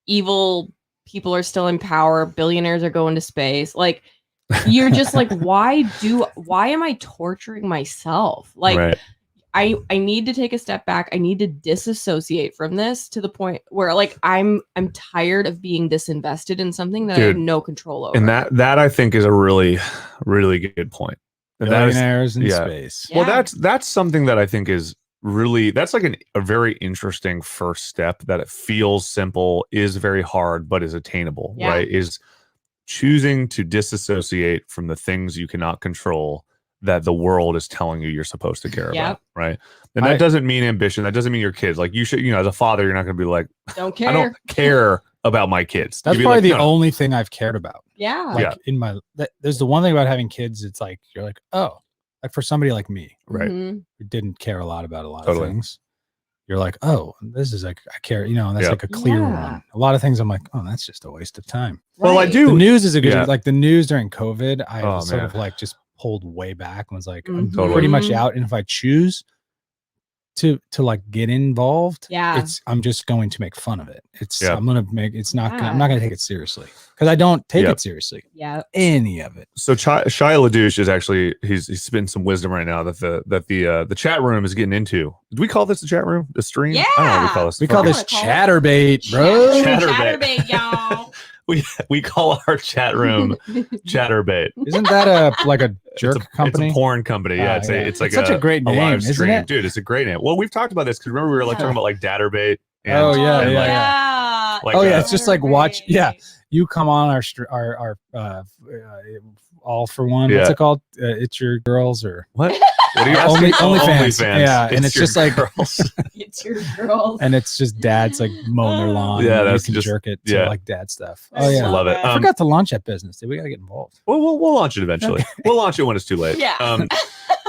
Speaker 3: evil people are still in power, billionaires are going to space, like you're just like why am I torturing myself? Like I need to take a step back. I need to disassociate from this to the point where like I'm tired of being disinvested in something that I have no control over.
Speaker 2: And that I think is a really, really good point. And
Speaker 4: billionaires in space.
Speaker 2: Well, that's something that I think is really, that's like a very interesting first step, that it feels simple, is very hard, but is attainable, right? Is choosing to disassociate from the things you cannot control that the world is telling you you're supposed to care about, right? And that doesn't mean ambition. That doesn't mean your kids. Like you should, as a father, you're not going to be like,
Speaker 3: don't care.
Speaker 2: I don't care about my kids.
Speaker 4: That's probably the only thing I've cared about.
Speaker 3: Yeah.
Speaker 4: Like in my, there's the one thing about having kids. It's like, you're like, oh, like for somebody like me,
Speaker 2: right,
Speaker 4: who didn't care a lot about a lot of things. You're like, oh, this is like, I care, that's like a clear one. A lot of things I'm like, oh, that's just a waste of time.
Speaker 2: Well, I do.
Speaker 4: The news is a good, like the news during COVID, I sort of like just pulled way back and was like, I'm pretty much out. And if I choose to like get involved, I'm just going to make fun of it. I'm not gonna take it seriously because I don't take it seriously. Any of it.
Speaker 2: So Shia LaDouche is actually he's spitting some wisdom right now that the chat room is getting into. Do we call this the chat room? The stream?
Speaker 3: Yeah.
Speaker 2: I don't know what we call this.
Speaker 4: We call this Chatterbait, bro.
Speaker 3: Chatterbait, y'all.
Speaker 2: We call our chat room Chatterbait.
Speaker 4: Isn't that a jerk company?
Speaker 2: It's a porn company. Yeah, it's like
Speaker 4: such a great name,
Speaker 2: live
Speaker 4: isn't
Speaker 2: stream.
Speaker 4: it?
Speaker 2: Dude, it's a great name. Well, we've talked about this because remember we were like talking about like Datterbait.
Speaker 4: And, it's just like watch. Yeah, you come on our all for one. What's it called? It's your girls or
Speaker 2: what? What are you asking?
Speaker 4: OnlyFans. Yeah, and it's just like
Speaker 3: it's your girls,
Speaker 4: and it's just dads like mowing their lawn.
Speaker 2: Yeah,
Speaker 4: that's just jerk it to like dad stuff.
Speaker 3: Oh yeah,
Speaker 2: love it.
Speaker 4: I forgot to launch that business. Dude, we gotta get involved.
Speaker 2: Well, we'll launch it eventually. We'll launch it when it's too late.
Speaker 3: Yeah.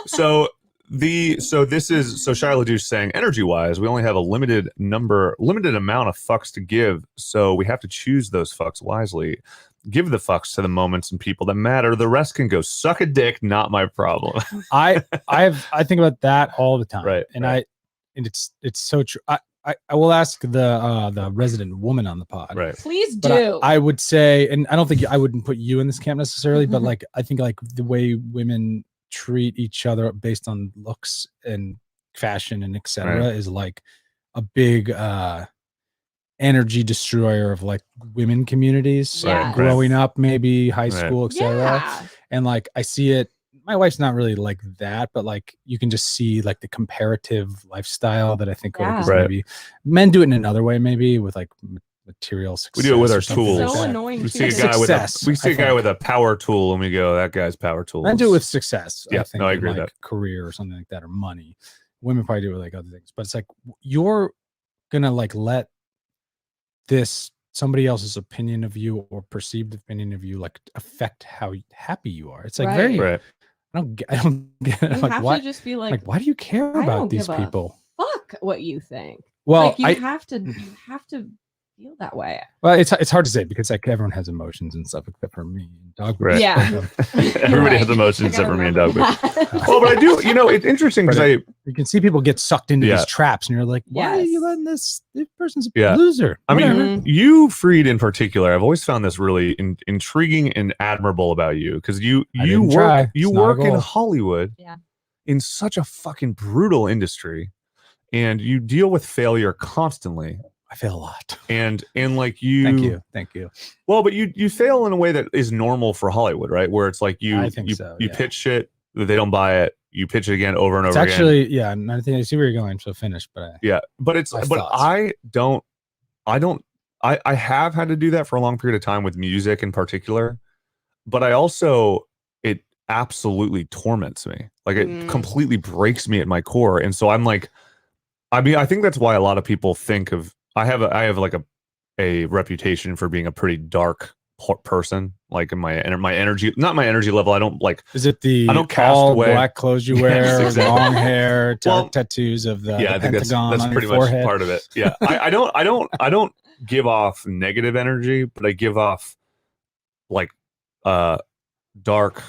Speaker 2: So Shia LaDouche saying, energy wise, we only have a limited amount of fucks to give, so we have to choose those fucks wisely. Give the fucks to the moments and people that matter. The rest can go suck a dick. Not my problem.
Speaker 4: I think about that all the time.
Speaker 2: Right.
Speaker 4: And it's so true. I will ask the resident woman on the pod.
Speaker 2: Right.
Speaker 3: Please do.
Speaker 4: I would say, and I don't think I wouldn't put you in this camp necessarily, but like I think like the way women treat each other based on looks and fashion and etc. is like a big energy destroyer of like women communities growing up, maybe high school, etc. And like I see it, my wife's not really like that, but like you can just see like the comparative lifestyle that I think like, is maybe men do it in another way, maybe with like material success.
Speaker 2: We do it with our tools.
Speaker 3: So annoying.
Speaker 2: We see a guy with a power tool and we go, that guy's power tool.
Speaker 4: Men do it with success.
Speaker 2: Yeah,
Speaker 4: I think,
Speaker 2: I agree
Speaker 4: like
Speaker 2: with that.
Speaker 4: Career or something like that, or money. Women probably do it with like other things, but it's like you're gonna like let this somebody else's opinion of you or perceived opinion of you like affect how happy you are. It's like very.
Speaker 2: Right.
Speaker 4: I don't get it.
Speaker 3: You
Speaker 4: like,
Speaker 3: have
Speaker 4: why,
Speaker 3: to just be like,
Speaker 4: why do you care about these people?
Speaker 3: Fuck what you think.
Speaker 4: Well,
Speaker 3: like, you have to feel that way.
Speaker 4: Well, it's hard to say because like everyone has emotions and stuff except for me and Dog.
Speaker 2: Right.
Speaker 3: Yeah.
Speaker 2: Everybody has emotions except for me and Dog. Well, but I do, it's interesting because
Speaker 4: you can see people get sucked into these traps and you're like, why are you letting this person's a loser?
Speaker 2: I mean, you, Freed, in particular, I've always found this really intriguing and admirable about you because you work in Hollywood in such a fucking brutal industry and you deal with failure constantly.
Speaker 4: I fail a lot.
Speaker 2: And like
Speaker 4: Thank you.
Speaker 2: Well, but you fail in a way that is normal for Hollywood, right? Where it's like
Speaker 4: I think so,
Speaker 2: you
Speaker 4: yeah.
Speaker 2: pitch shit, they don't buy it, you pitch it again over and
Speaker 4: It's
Speaker 2: over again.
Speaker 4: actually, yeah, and I think I see where you're going. So finish, but
Speaker 2: I have had to do that for a long period of time with music in particular, but I also, it absolutely torments me. Like it completely breaks me at my core. And so I'm like, I mean, I think that's why a lot of people think of, I have like a reputation for being a pretty dark person, like in my energy, not my energy level. I don't like,
Speaker 4: is it the
Speaker 2: I don't cast
Speaker 4: all
Speaker 2: away
Speaker 4: black clothes you wear,
Speaker 2: Yes, exactly.
Speaker 4: long hair,
Speaker 2: Well,
Speaker 4: tattoos of the
Speaker 2: I think
Speaker 4: Pentagon
Speaker 2: that's
Speaker 4: on
Speaker 2: pretty
Speaker 4: your forehead?
Speaker 2: much part of it. Yeah. I don't give off negative energy, but I give off like dark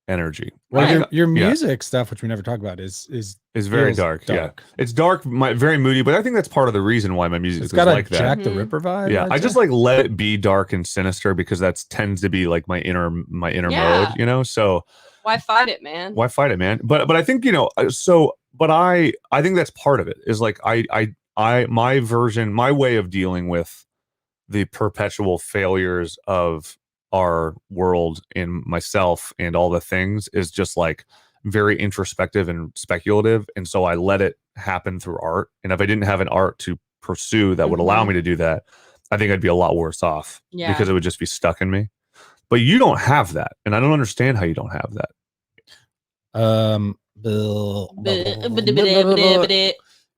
Speaker 2: energy.
Speaker 4: Well, your music stuff, which we never talk about, is
Speaker 2: very dark. Yeah, it's dark, very moody. But I think that's part of the reason why my music is like that.
Speaker 4: Jack the Ripper vibe.
Speaker 2: Yeah, I just like let it be dark and sinister because that tends to be like my inner mode, you know. So
Speaker 3: why fight it, man?
Speaker 2: Why fight it, man? But I think, you know, so but I think that's part of it is like my version, my way of dealing with the perpetual failures of our world and myself and all the things is just like very introspective and speculative. And so I let it happen through art. And if I didn't have an art to pursue that would allow me to do that, I think I'd be a lot worse off because it would just be stuck in me. But you don't have that. And I don't understand how you don't have that.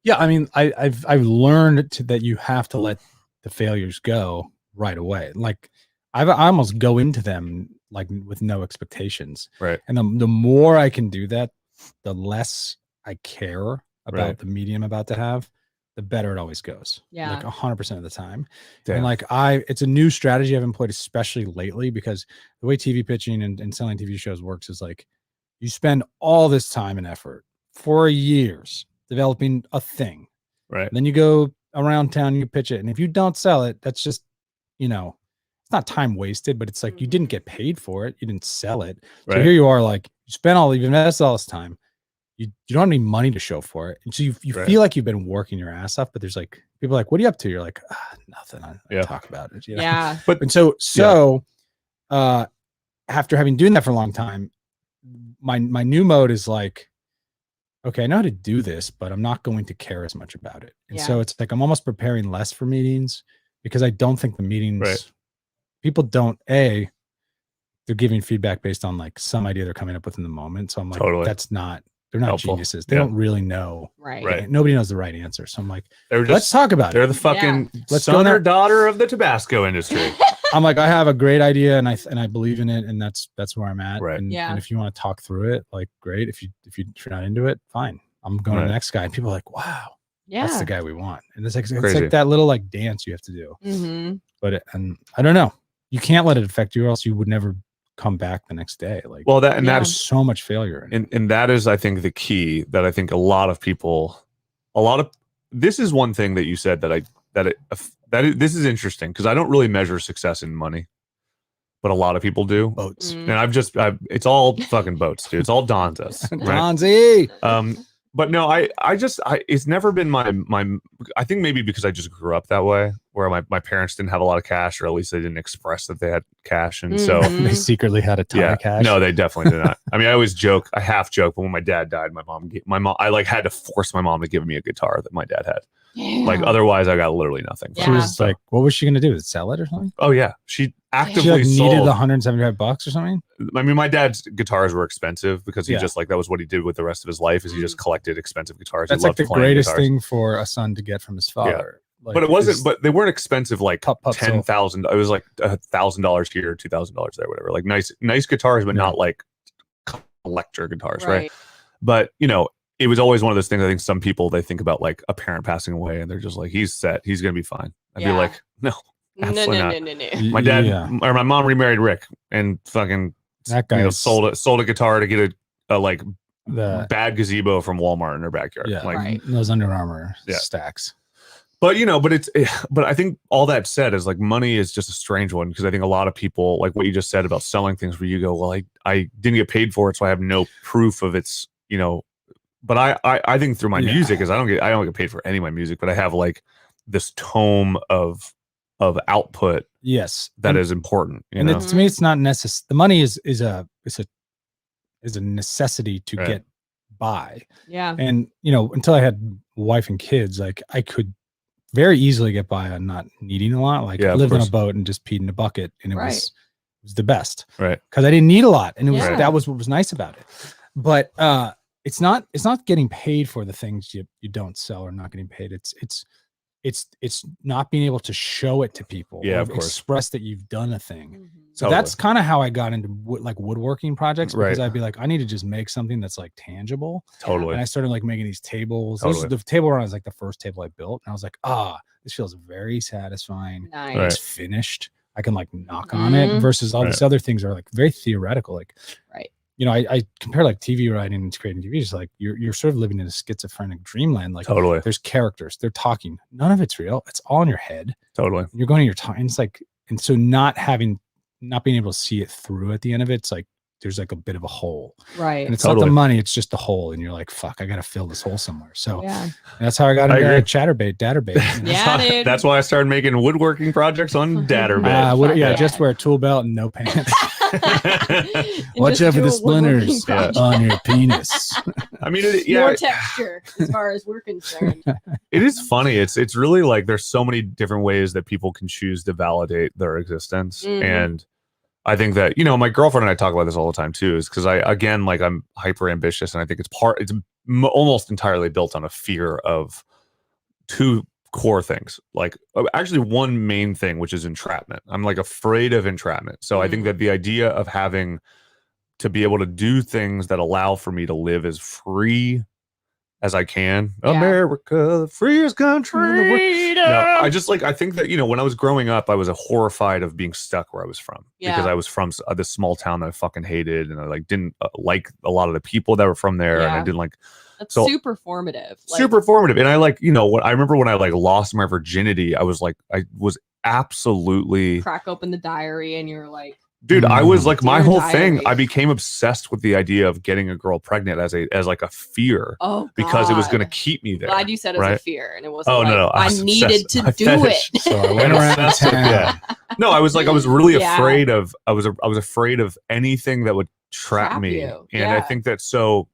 Speaker 4: Yeah, I mean, I've learned that you have to let the failures go right away. Like I almost go into them like with no expectations.
Speaker 2: Right.
Speaker 4: And the more I can do that, the less I care about the medium I'm about to have, the better it always goes.
Speaker 3: Yeah.
Speaker 4: Like 100% of the time.
Speaker 2: Damn.
Speaker 4: And like it's a new strategy I've employed, especially lately, because the way TV pitching and selling TV shows works is like you spend all this time and effort for years developing a thing.
Speaker 2: Right.
Speaker 4: Then you go around town, you pitch it. And if you don't sell it, that's just, you know, it's not time wasted, but it's like you didn't get paid for it. You didn't sell it. So here you are, like you've invested all this time. You don't have any money to show for it. And so you feel like you've been working your ass off, but there's like people are like, what are you up to? You're like, nothing. I talk about it. You know?
Speaker 3: Yeah.
Speaker 4: And so after having doing that for a long time, my new mode is like, okay, I know how to do this, but I'm not going to care as much about it. And so it's like I'm almost preparing less for meetings because I don't think the meetings people don't they're giving feedback based on like some idea they're coming up with in the moment. So I'm like, they're not
Speaker 2: helpful.
Speaker 4: Geniuses. They don't really know.
Speaker 3: Right.
Speaker 4: Nobody knows the right answer. So I'm like,
Speaker 2: let's
Speaker 4: talk about
Speaker 2: it. They're
Speaker 4: the
Speaker 2: fucking son or daughter of the Tabasco industry.
Speaker 4: I'm like, I have a great idea and I believe in it, and that's where I'm at.
Speaker 2: Right.
Speaker 4: And if you want to talk through it, like great. If you're not into it, fine. I'm going to the next guy. And people are like, wow, that's the guy we want. And it's like that little like dance you have to do. But and I don't know. You can't let it affect you, or else you would never come back the next day. Like,
Speaker 2: well, that's
Speaker 4: so much failure.
Speaker 2: And that is, I think, the key that I think this is one thing that you said this is interesting because I don't really measure success in money, but a lot of people do.
Speaker 4: Boats.
Speaker 2: And it's all fucking boats, dude. It's all Donzas. Right?
Speaker 4: Donzi.
Speaker 2: But no, it's never been my, I think maybe because I just grew up that way, where my parents didn't have a lot of cash, or at least they didn't express that they had cash. And so
Speaker 4: they secretly had a ton of cash.
Speaker 2: No, they definitely did not. I mean, I half joke, but when my dad died, I like had to force my mom to give me a guitar that my dad had. Like otherwise I got literally nothing.
Speaker 4: She was like, what was she going to do? Sell it or something?
Speaker 2: Oh yeah. She actively
Speaker 4: needed $175 or something.
Speaker 2: I mean, my dad's guitars were expensive because he just like, that was what he did with the rest of his life is he just collected expensive guitars.
Speaker 4: That's like the greatest thing for a son to get from his father. Like,
Speaker 2: but it wasn't, but they weren't expensive, like $10,000. It was like $1,000 here, $2,000 there, whatever. Like nice guitars, but not like collector guitars. Right. But you know, it was always one of those things. I think some people, they think about like a parent passing away and they're just like, he's set, he's going to be fine. I'd be like, no, absolutely not. My dad or my mom remarried Rick and fucking
Speaker 4: that guy
Speaker 2: sold a guitar to get a like bad gazebo from Walmart in their backyard.
Speaker 4: Yeah,
Speaker 2: like
Speaker 4: those Under Armour stacks.
Speaker 2: But you know, but I think all that said is like money is just a strange one because I think a lot of people, like what you just said about selling things, where you go, well, I didn't get paid for it, so I have no proof of its, you know. But I think through my music is I don't get paid for any of my music, but I have like this tome of output
Speaker 4: Yes,
Speaker 2: that is important. You
Speaker 4: and
Speaker 2: know?
Speaker 4: to me, it's not necessary. The money is a necessity to
Speaker 2: Right.
Speaker 4: get by.
Speaker 3: Yeah.
Speaker 4: And until I had a wife and kids, like I could very easily get by on not needing a lot. Like
Speaker 2: Yeah,
Speaker 4: I
Speaker 2: of
Speaker 4: lived on a
Speaker 2: course.
Speaker 4: boat and just peed in a bucket, and it
Speaker 3: Right.
Speaker 4: was the best.
Speaker 2: Right.
Speaker 4: Because I didn't need a lot, and
Speaker 3: Yeah.
Speaker 4: that was what was nice about it. But it's not getting paid for the things you don't sell or not getting paid. It's not being able to show it to people.
Speaker 2: Yeah,
Speaker 4: or
Speaker 2: of course.
Speaker 4: express that you've done a thing.
Speaker 3: Mhm.
Speaker 4: So
Speaker 2: Totally.
Speaker 4: that's kind of how I got into woodworking projects, because
Speaker 2: Right.
Speaker 4: I'd be like, I need to just make something that's like tangible.
Speaker 2: Totally.
Speaker 4: And I started like making these tables.
Speaker 2: Totally.
Speaker 4: The table run was like the first table I built, and I was like, this feels very satisfying.
Speaker 3: Nice.
Speaker 2: Right.
Speaker 4: It's finished. I can like knock on it,
Speaker 3: Mhm.
Speaker 4: versus all these other things are like very theoretical. Like,
Speaker 3: Right.
Speaker 4: I compare like TV writing and creating TV. It's like you're sort of living in a schizophrenic dreamland. Like
Speaker 2: Totally.
Speaker 4: there's characters, they're talking. None of it's real. It's all in your head.
Speaker 2: Totally.
Speaker 4: You're going to your time. It's like, and so not being able to see it through at the end of it, it's like there's like a bit of a hole.
Speaker 3: Right.
Speaker 4: And it's not
Speaker 2: Totally.
Speaker 4: the money, it's just the hole. And you're like, fuck, I got to fill this hole somewhere. So
Speaker 3: Yeah.
Speaker 4: that's how I got
Speaker 2: I
Speaker 4: into
Speaker 2: agree.
Speaker 4: Chatterbait, Datterbait.
Speaker 3: Yeah, dude.
Speaker 2: That's why I started making woodworking projects on Datterbait.
Speaker 3: Yeah.
Speaker 4: Just wear a tool belt and no pants.
Speaker 3: And
Speaker 4: Watch
Speaker 3: just
Speaker 4: out for
Speaker 3: do
Speaker 4: the
Speaker 3: a woodworking
Speaker 4: splinters
Speaker 3: project.
Speaker 4: on your penis.
Speaker 2: I mean,
Speaker 3: More texture as far as we're concerned.
Speaker 2: it is funny. It's really like there's so many different ways that people can choose to validate their existence.
Speaker 3: Mhm.
Speaker 2: And I think that, my girlfriend and I talk about this all the time too, is because I'm hyper ambitious, and I think it's almost entirely built on a fear of two core things. Like actually one main thing, which is entrapment. I'm like afraid of entrapment. So I think that the idea of having to be able to do things that allow for me to live as free as I can.
Speaker 3: Yeah.
Speaker 2: America, the freest country in the world.
Speaker 5: Freedom.
Speaker 2: No, I think that, when I was growing up, I was horrified of being stuck where I was from, because
Speaker 3: Yeah.
Speaker 2: I was from this small town that I fucking hated, and I like didn't like a lot of the people that were from there, and I
Speaker 3: Yeah.
Speaker 2: didn't like
Speaker 3: That's
Speaker 2: So-
Speaker 3: super formative. Like,
Speaker 2: super formative. And I like, what I remember when I like lost my virginity, I was absolutely,
Speaker 3: crack open the diary and you're like,
Speaker 2: dude, I was like, my
Speaker 3: Dear
Speaker 2: whole
Speaker 3: diary.
Speaker 2: thing, I became obsessed with the idea of getting a girl pregnant as like a fear,
Speaker 3: oh,
Speaker 2: because it was going to
Speaker 3: God.
Speaker 2: keep me there.
Speaker 3: Glad you said it
Speaker 2: right?
Speaker 3: as a fear, and it wasn't.
Speaker 2: Oh,
Speaker 3: like,
Speaker 2: no,
Speaker 3: I
Speaker 2: was
Speaker 3: needed
Speaker 2: obsessed. My
Speaker 3: to do
Speaker 2: fetish.
Speaker 3: it.
Speaker 4: So I went around
Speaker 2: Obsessed with-
Speaker 4: town.
Speaker 2: yeah. No, I was really
Speaker 3: Yeah.
Speaker 2: afraid of. I was afraid of anything that would trap
Speaker 3: Trap
Speaker 2: me,
Speaker 3: you.
Speaker 2: and I
Speaker 3: Yeah.
Speaker 2: think that so.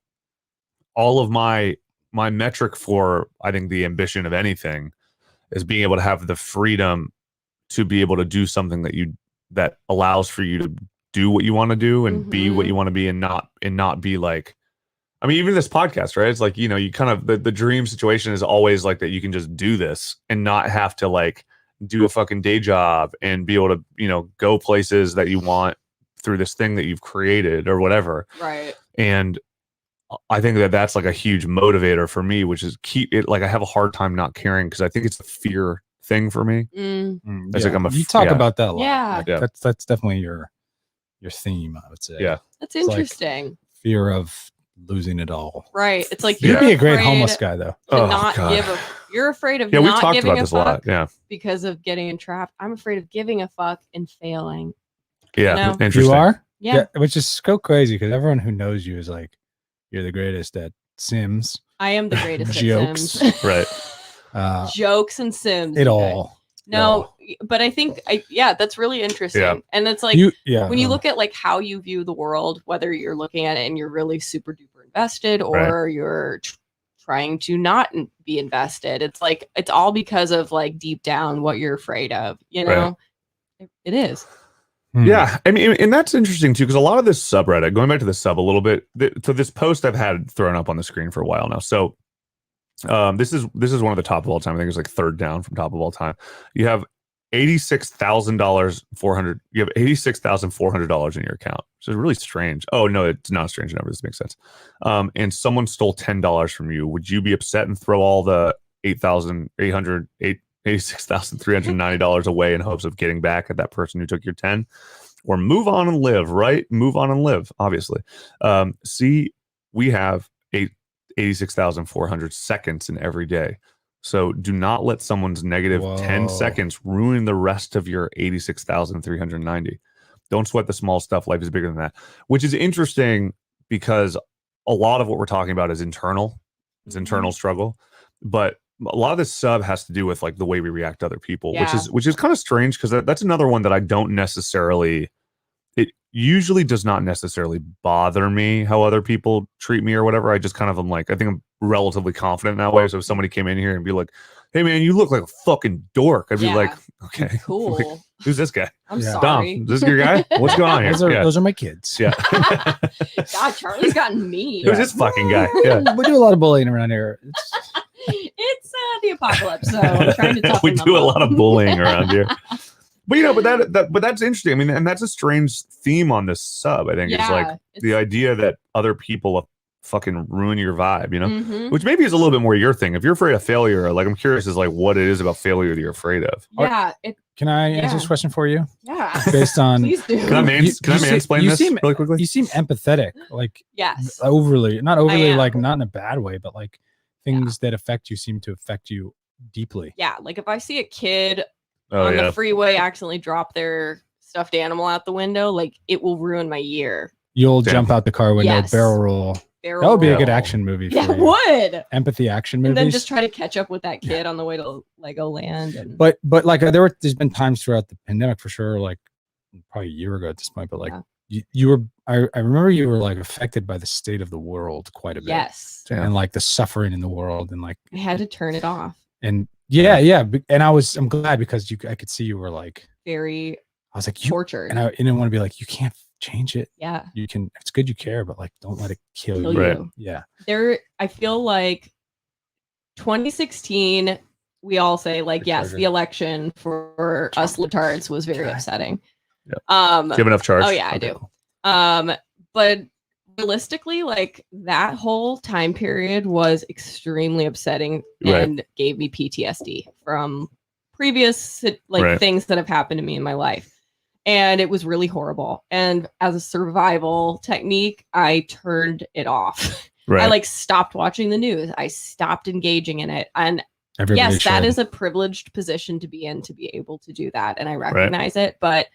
Speaker 2: All of my metric for, I think, the ambition of anything is being able to have the freedom to be able to do something that allows for you to do what you want to do and be what
Speaker 3: Mhm.
Speaker 2: you want to be, and not be like. I mean, even this podcast, right? It's like, you kind of the dream situation is always like that. You can just do this and not have to like do a fucking day job and be able to, go places that you want through this thing that you've created or whatever.
Speaker 3: Right.
Speaker 2: And I think that that's like a huge motivator for me, which is keep it like I have a hard time not caring, because I think it's the fear thing for me.
Speaker 3: Mm.
Speaker 2: It's like
Speaker 4: You talk
Speaker 2: yeah.
Speaker 4: about that a lot.
Speaker 3: Yeah.
Speaker 4: Like,
Speaker 2: Yeah.
Speaker 4: That's definitely your theme, I would say.
Speaker 2: Yeah.
Speaker 3: That's
Speaker 4: It's like-
Speaker 3: interesting.
Speaker 4: Fear of losing it all.
Speaker 3: Right. It's like
Speaker 2: Yeah.
Speaker 4: You'd
Speaker 3: you're
Speaker 4: be a great
Speaker 3: afraid
Speaker 4: homeless guy, though.
Speaker 3: to
Speaker 2: Oh,
Speaker 3: not
Speaker 2: God.
Speaker 3: give a. You're afraid of
Speaker 2: Yeah, we've
Speaker 3: not
Speaker 2: talked
Speaker 3: giving
Speaker 2: about
Speaker 3: a
Speaker 2: this a
Speaker 3: fuck
Speaker 2: lot. Yeah.
Speaker 3: because of getting entrapped. I'm afraid of giving a fuck and failing.
Speaker 2: Yeah.
Speaker 3: know?
Speaker 2: Interesting.
Speaker 4: You are?
Speaker 3: Yeah,
Speaker 4: Which is so crazy, because everyone who knows you is like, you're the greatest at Sims.
Speaker 3: I am the greatest
Speaker 4: Jokes.
Speaker 3: at Sims.
Speaker 2: Right.
Speaker 3: Jokes and Sims.
Speaker 4: It
Speaker 3: you
Speaker 4: all.
Speaker 3: guys. No, but I think that's really interesting.
Speaker 2: Yeah.
Speaker 3: And it's like when you look at like how you view the world, whether you're looking at it and you're really super duper invested, or you're trying to not be invested, it's like it's all because of like deep down what you're afraid of.
Speaker 2: Right.
Speaker 3: It is.
Speaker 2: Yeah, I mean, and that's interesting too, because a lot of this subreddit, going back to the sub a little bit, so this post I've had thrown up on the screen for a while now. So this is one of the top of all time. I think it's like third down from top of all time. You have $86,400. You have $86,400 in your account, which is really strange. Oh no, it's not a strange number. This makes sense. And someone stole $10 from you. Would you be upset and throw all the $86,390 away in hopes of getting back at that person who took your 10, or move on and live, right? Move on and live, obviously. See, we have 86,400 seconds in every day. So do not let someone's negative 10 seconds ruin the rest of your 86,390. Don't sweat the small stuff. Life is bigger than that, which is interesting, because a lot of what we're talking about is internal. It's internal struggle. But a lot of this sub has to do with like the way we react to other people,
Speaker 3: Yeah.
Speaker 2: which is kind of strange because that's another one that I don't necessarily. It usually does not necessarily bother me how other people treat me or whatever. I just kind of am like, I think I'm relatively confident in that way. So if somebody came in here and be like, "Hey man, you look like a fucking dork," I'd be
Speaker 3: Yeah.
Speaker 2: like, "Okay,
Speaker 3: Cool.
Speaker 2: who's this guy?
Speaker 3: I'm
Speaker 4: Yeah.
Speaker 3: sorry.
Speaker 2: Dom, is this your guy? What's going on here?"
Speaker 4: Those are my kids.
Speaker 2: Yeah.
Speaker 3: God, Charlie's gotten mean.
Speaker 2: Who's this fucking guy? Yeah.
Speaker 4: We do a lot of bullying around here.
Speaker 3: It's the apocalypse, so I'm trying to toughen
Speaker 2: We
Speaker 3: them
Speaker 2: do a
Speaker 3: up.
Speaker 2: lot of bullying around here. But you know, but that's interesting. I mean, and that's a strange theme on this sub. I think it's like the idea that other people fucking ruin your vibe. You know,
Speaker 3: Mhm.
Speaker 2: which maybe is a little bit more your thing. If you're afraid of failure, like I'm curious is like what it is about failure that you're afraid of.
Speaker 3: Yeah,
Speaker 4: Can I answer this question for you?
Speaker 3: yeah.
Speaker 4: Based on
Speaker 3: Please do.
Speaker 2: Can I mansplain
Speaker 4: you
Speaker 2: this
Speaker 4: seem-
Speaker 2: really quickly?
Speaker 4: you seem empathetic, like
Speaker 3: Yes.
Speaker 4: not overly,
Speaker 3: am.
Speaker 4: like not in a bad way, but like things that affect you seem to affect you deeply.
Speaker 3: Yeah, like if I see a kid
Speaker 2: Oh
Speaker 3: on
Speaker 2: yeah.
Speaker 3: the freeway accidentally drop their stuffed animal out the window, like it will ruin my year.
Speaker 4: You'll
Speaker 2: Damn.
Speaker 4: jump out the car window,
Speaker 3: Yes.
Speaker 4: barrel roll.
Speaker 3: Barrel
Speaker 4: That would be a good
Speaker 3: roll.
Speaker 4: action movie.
Speaker 3: Yeah,
Speaker 4: for
Speaker 3: it
Speaker 4: you.
Speaker 3: would.
Speaker 4: Empathy action movies.
Speaker 3: And then just try to catch up with that kid on the way to Legoland. And
Speaker 4: but like there's been times throughout the pandemic for sure, like probably a year ago at this point, but like you were I remember you were like affected by the state of the world quite a bit.
Speaker 3: yes,
Speaker 2: Yeah.
Speaker 4: And like the suffering in the world and like
Speaker 3: I had to turn it off.
Speaker 4: and and I'm glad because I could see you were like
Speaker 3: Very
Speaker 4: I was like
Speaker 3: tortured.
Speaker 4: and I didn't want to be like you can't change it.
Speaker 3: Yeah.
Speaker 4: You can it's good you care, but like don't let it kill
Speaker 3: Kill
Speaker 4: you.
Speaker 2: Right.
Speaker 3: you.
Speaker 4: Yeah.
Speaker 3: I feel like 2016, we all say like, yes, the election for us libtards was very upsetting.
Speaker 2: Yep. Do you have enough charge?
Speaker 3: Oh yeah, I
Speaker 2: Okay,
Speaker 3: do.
Speaker 2: cool.
Speaker 3: But realistically, like that whole time period was extremely upsetting and gave me PTSD from previous things that have happened to me in my life. And it was really horrible. And as a survival technique, I turned it off.
Speaker 2: Right.
Speaker 3: I like stopped watching the news. I stopped engaging in it. And
Speaker 4: Everybody
Speaker 3: yes, that
Speaker 4: should.
Speaker 3: is a privileged position to be in, to be able to do that. And I recognize it, but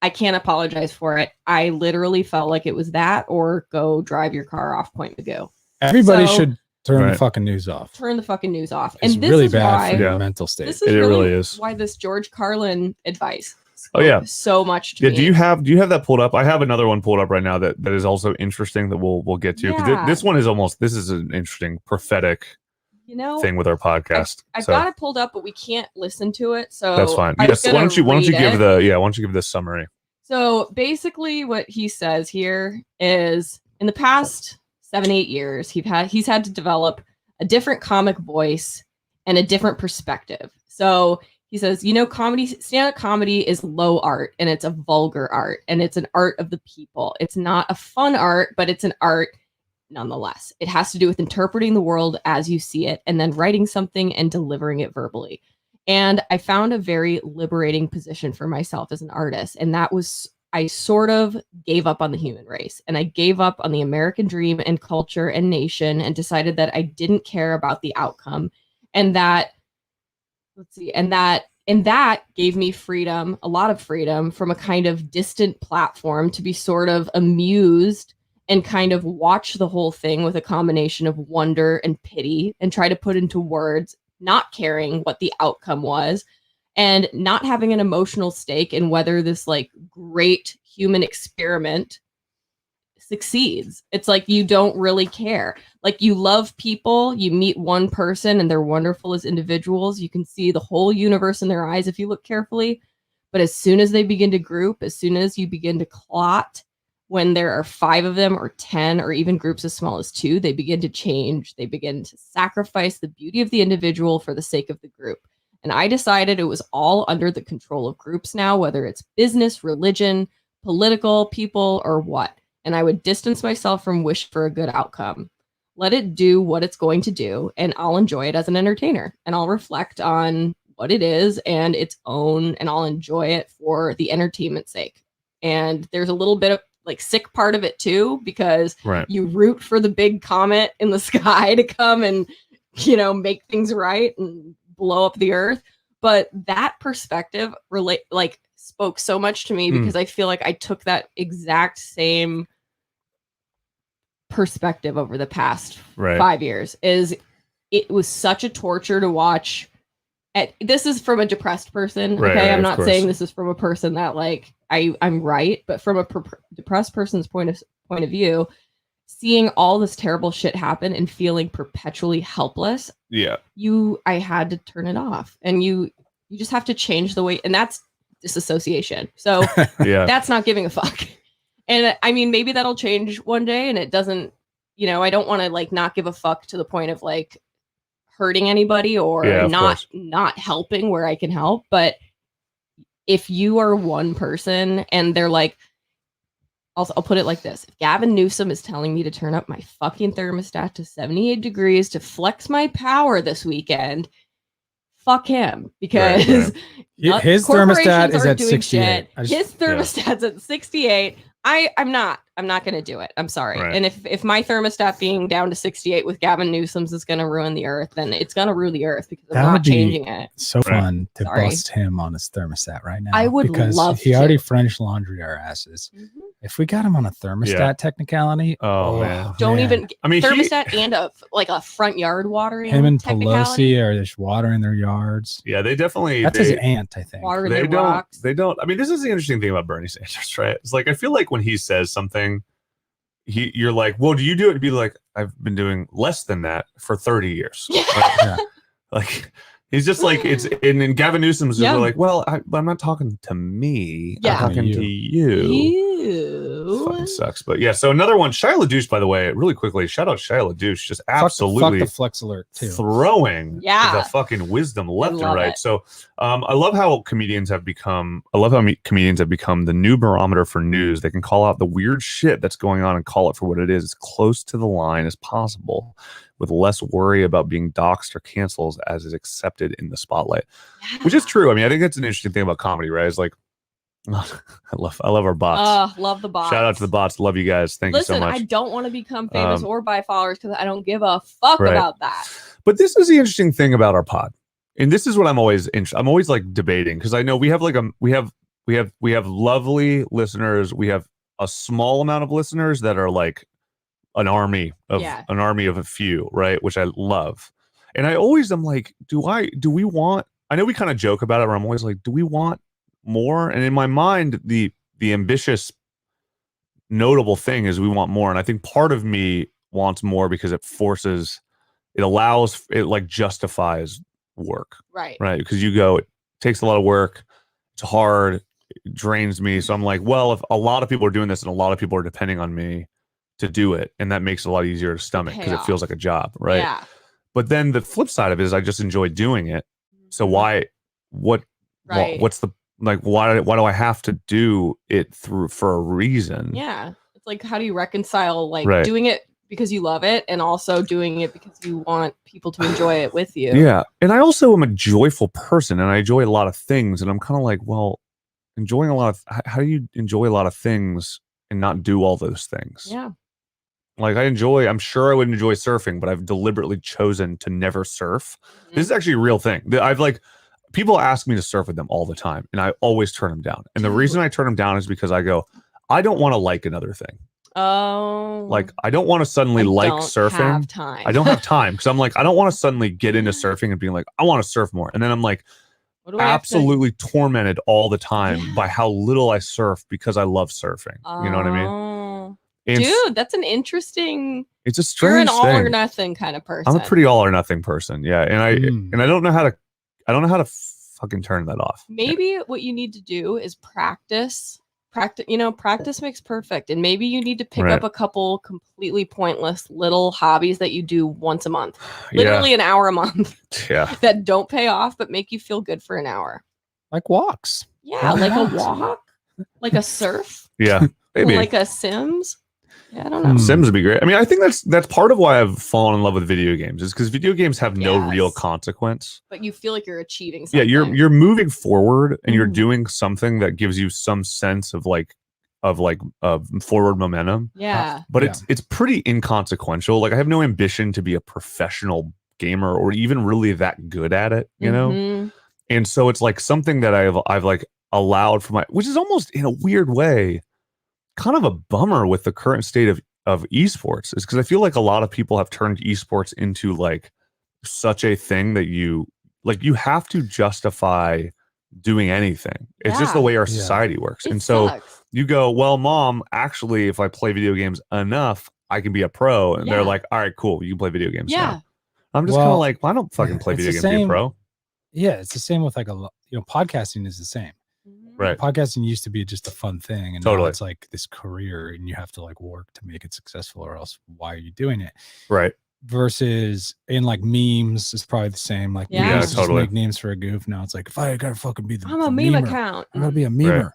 Speaker 3: I can't apologize for it. I literally felt like it was that or go drive your car off Point Magoo.
Speaker 4: Everybody
Speaker 3: So-
Speaker 4: should turn the fucking news off.
Speaker 3: Turn the fucking news off.
Speaker 4: It's
Speaker 3: And this
Speaker 4: really
Speaker 3: is
Speaker 4: bad
Speaker 3: why
Speaker 4: for your mental state.
Speaker 3: this is
Speaker 2: It
Speaker 3: really,
Speaker 2: really is.
Speaker 3: why this George Carlin advice
Speaker 2: Oh, yeah.
Speaker 3: spoke so much to
Speaker 2: Yeah,
Speaker 3: me.
Speaker 2: do you have that pulled up? I have another one pulled up right now that is also interesting that we'll get to. 'Cause
Speaker 3: Yeah.
Speaker 2: this one is this is an interesting prophetic thing with our podcast.
Speaker 3: I've
Speaker 2: So
Speaker 3: got it pulled up, but we can't listen to it. So
Speaker 2: that's fine.
Speaker 3: I'm
Speaker 2: Yes.
Speaker 3: just
Speaker 2: Why don't you
Speaker 3: gonna
Speaker 2: give
Speaker 3: read it.
Speaker 2: the summary?
Speaker 3: So basically what he says here is in the past 7-8 years, he's had to develop a different comic voice and a different perspective. So he says, stand-up comedy is low art and it's a vulgar art and it's an art of the people. It's not a fun art, but it's an art nonetheless. It has to do with interpreting the world as you see it and then writing something and delivering it verbally. And I found a very liberating position for myself as an artist. And that was, I sort of gave up on the human race and I gave up on the American dream and culture and nation and decided that I didn't care about the outcome. And that, and that gave me freedom, a lot of freedom from a kind of distant platform to be sort of amused and kind of watch the whole thing with a combination of wonder and pity and try to put into words, not caring what the outcome was and not having an emotional stake in whether this like great human experiment succeeds. It's like you don't really care. Like you love people, you meet one person and they're wonderful as individuals. You can see the whole universe in their eyes if you look carefully. But as soon as they begin to group, as soon as you begin to clot, when there are 5 of them or 10 or even groups as small as 2, they begin to change. They begin to sacrifice the beauty of the individual for the sake of the group. And I decided it was all under the control of groups now, whether it's business, religion, political people, or what. And I would distance myself from wish for a good outcome. Let it do what it's going to do, and I'll enjoy it as an entertainer. And I'll reflect on what it is and its own, and I'll enjoy it for the entertainment's sake. And there's a little bit of like sick part of it too, because you root for the big comet in the sky to come and, make things right and blow up the earth. But that perspective spoke so much to me because I feel like I took that exact same perspective over the past 5 years. Is it was such a torture to watch. This is from a depressed person.
Speaker 2: Right,
Speaker 3: Okay.
Speaker 2: right,
Speaker 3: I'm
Speaker 2: of
Speaker 3: not
Speaker 2: course.
Speaker 3: saying this is from a person that like I'm right, but from a depressed person's point of view, seeing all this terrible shit happen and feeling perpetually helpless.
Speaker 2: Yeah.
Speaker 3: I had to turn it off, and you just have to change the way, and that's disassociation. So
Speaker 2: Yeah.
Speaker 3: that's not giving a fuck. And I mean, maybe that'll change one day, and it doesn't, I don't want to like not give a fuck to the point of like hurting anybody or
Speaker 2: Yeah, of
Speaker 3: not
Speaker 2: course.
Speaker 3: helping where I can help. But if you are one person and they're like, I'll put it like this. If Gavin Newsom is telling me to turn up my fucking thermostat to 78 degrees to flex my power this weekend, fuck him. Because
Speaker 4: his thermostat is at 68.
Speaker 3: His thermostat's at 68. I'm not going to do it. I'm sorry.
Speaker 2: Right.
Speaker 3: And if my thermostat being down to 68 with Gavin Newsom's is going to ruin the earth, then it's going to ruin the earth because I'm not changing it.
Speaker 4: So
Speaker 2: Right.
Speaker 4: fun to bust him on his thermostat right now.
Speaker 3: I would
Speaker 4: because
Speaker 3: love
Speaker 4: he
Speaker 3: to.
Speaker 4: already French laundry our asses.
Speaker 3: Mhm.
Speaker 4: If we got him on a thermostat technicality,
Speaker 2: man.
Speaker 3: Don't even
Speaker 2: I mean,
Speaker 3: thermostat and a front yard watering.
Speaker 4: him and
Speaker 3: technicality.
Speaker 4: Pelosi are just watering their yards.
Speaker 2: Yeah, they definitely.
Speaker 4: That's his aunt, I think.
Speaker 3: Water
Speaker 2: They
Speaker 3: the
Speaker 2: don't.
Speaker 3: rocks.
Speaker 2: They don't. I mean, this is the interesting thing about Bernie Sanders, right? It's like I feel like when he says something, you're like, well, do you do it? To be like, I've been doing less than that for 30 years.
Speaker 3: Yeah.
Speaker 2: Right?
Speaker 4: Yeah.
Speaker 2: Like he's just like it's. And then Gavin Newsom's just like, well, I'm not talking to me.
Speaker 3: Yeah.
Speaker 2: I'm talking to you. Fucking sucks. But yeah, so another one, Shia LaDouche, by the way, really quickly, shout out Shia LaDouche, just absolutely
Speaker 4: fuck the flex alert too.
Speaker 2: throwing
Speaker 3: Yeah.
Speaker 2: the fucking wisdom left and
Speaker 3: love
Speaker 2: right.
Speaker 3: it.
Speaker 2: So I love how comedians have become the new barometer for news. They can call out the weird shit that's going on and call it for what it is, as close to the line as possible, with less worry about being doxxed or canceled as is accepted in the spotlight. Which is true. I mean, I think that's an interesting thing about comedy, right? It's like I love our bots.
Speaker 3: Love the bots.
Speaker 2: Shout out to the bots. Love you guys. Thank you so much.
Speaker 3: I don't want to become famous or buy followers because I don't give a fuck about that.
Speaker 2: But this is the interesting thing about our pod, and this is what I'm always like debating, because I know we have like we have lovely listeners. We have a small amount of listeners that are like an army of a few, right? Which I love, and I always am like, do we want? I know we kind of joke about it, where I'm always like, do we want more? And in my mind, the ambitious notable thing is we want more, and I think part of me wants more because it justifies work, right, because it takes a lot of work, it's hard, it drains me, so I'm like, well, if a lot of people are doing this and a lot of people are depending on me to do it, and that makes it a lot easier to stomach because it feels like a job, right?
Speaker 3: Yeah.
Speaker 2: But then the flip side of it is I just enjoy doing it, so what's the like, why do I have to do it for a reason?
Speaker 3: Yeah. It's like, how do you reconcile doing it because you love it and also doing it because you want people to enjoy it with you?
Speaker 2: Yeah. And I also am a joyful person, and I enjoy a lot of things, and I'm kind of like, well, how do you enjoy a lot of things and not do all those things?
Speaker 3: Yeah.
Speaker 2: Like I'm sure I would enjoy surfing, but I've deliberately chosen to never surf. Mm-hmm. This is actually a real thing. People ask me to surf with them all the time, and I always turn them down. And the reason I turn them down is because I go, I don't want to like another thing.
Speaker 3: Oh.
Speaker 2: Like, I don't want to suddenly like surfing. I don't have time, because I'm like, I don't want to suddenly get into surfing and being like, I want to surf more. And then I'm like, absolutely tormented all the time by how little I surf because I love surfing. You know what I mean? And
Speaker 3: dude, that's an interesting.
Speaker 2: It's a strange
Speaker 3: You're an all
Speaker 2: thing.
Speaker 3: or nothing kind of person.
Speaker 2: I'm a pretty all or nothing person. Yeah. And I don't know how to fucking turn that off.
Speaker 3: Maybe what you need to do is practice. Practice makes perfect. And maybe you need to pick up a couple completely pointless little hobbies that you do once a month. Literally an hour a month.
Speaker 2: Yeah.
Speaker 3: That don't pay off, but make you feel good for an hour.
Speaker 4: Like walks.
Speaker 3: Yeah, like a walk. Like a surf.
Speaker 2: Yeah. Maybe.
Speaker 3: Like a Sims. Yeah, I don't know.
Speaker 2: Sims would be great. I mean, I think that's part of why I've fallen in love with video games, is because video games have no real consequence.
Speaker 3: But you feel like you're achieving something.
Speaker 2: Yeah, you're moving forward, and you're doing something that gives you some sense of forward momentum.
Speaker 3: Yeah.
Speaker 2: But it's pretty inconsequential. Like, I have no ambition to be a professional gamer or even really that good at it, you know? And so it's like something that I've like allowed for which is almost in a weird way kind of a bummer with the current state of esports, is because I feel like a lot of people have turned esports into like such a thing that you have to justify doing anything. It's just the way our society works. And so you go, well, mom, actually, if I play video games enough, I can be a pro. And they're like, all right, cool. You can play video games now. I'm just kind of like, well, I don't fucking play video games to be a pro.
Speaker 4: Yeah, it's the same with like podcasting is the same.
Speaker 2: Right.
Speaker 4: Podcasting used to be just a fun thing, and now it's like this career, and you have to like work to make it successful, or else why are you doing it?
Speaker 2: Right.
Speaker 4: Versus in like memes, it's probably the same. Like we used to just make names for a goof. Now it's like, if I gotta fucking be
Speaker 3: I'm a meme account.
Speaker 4: I gotta be a memer.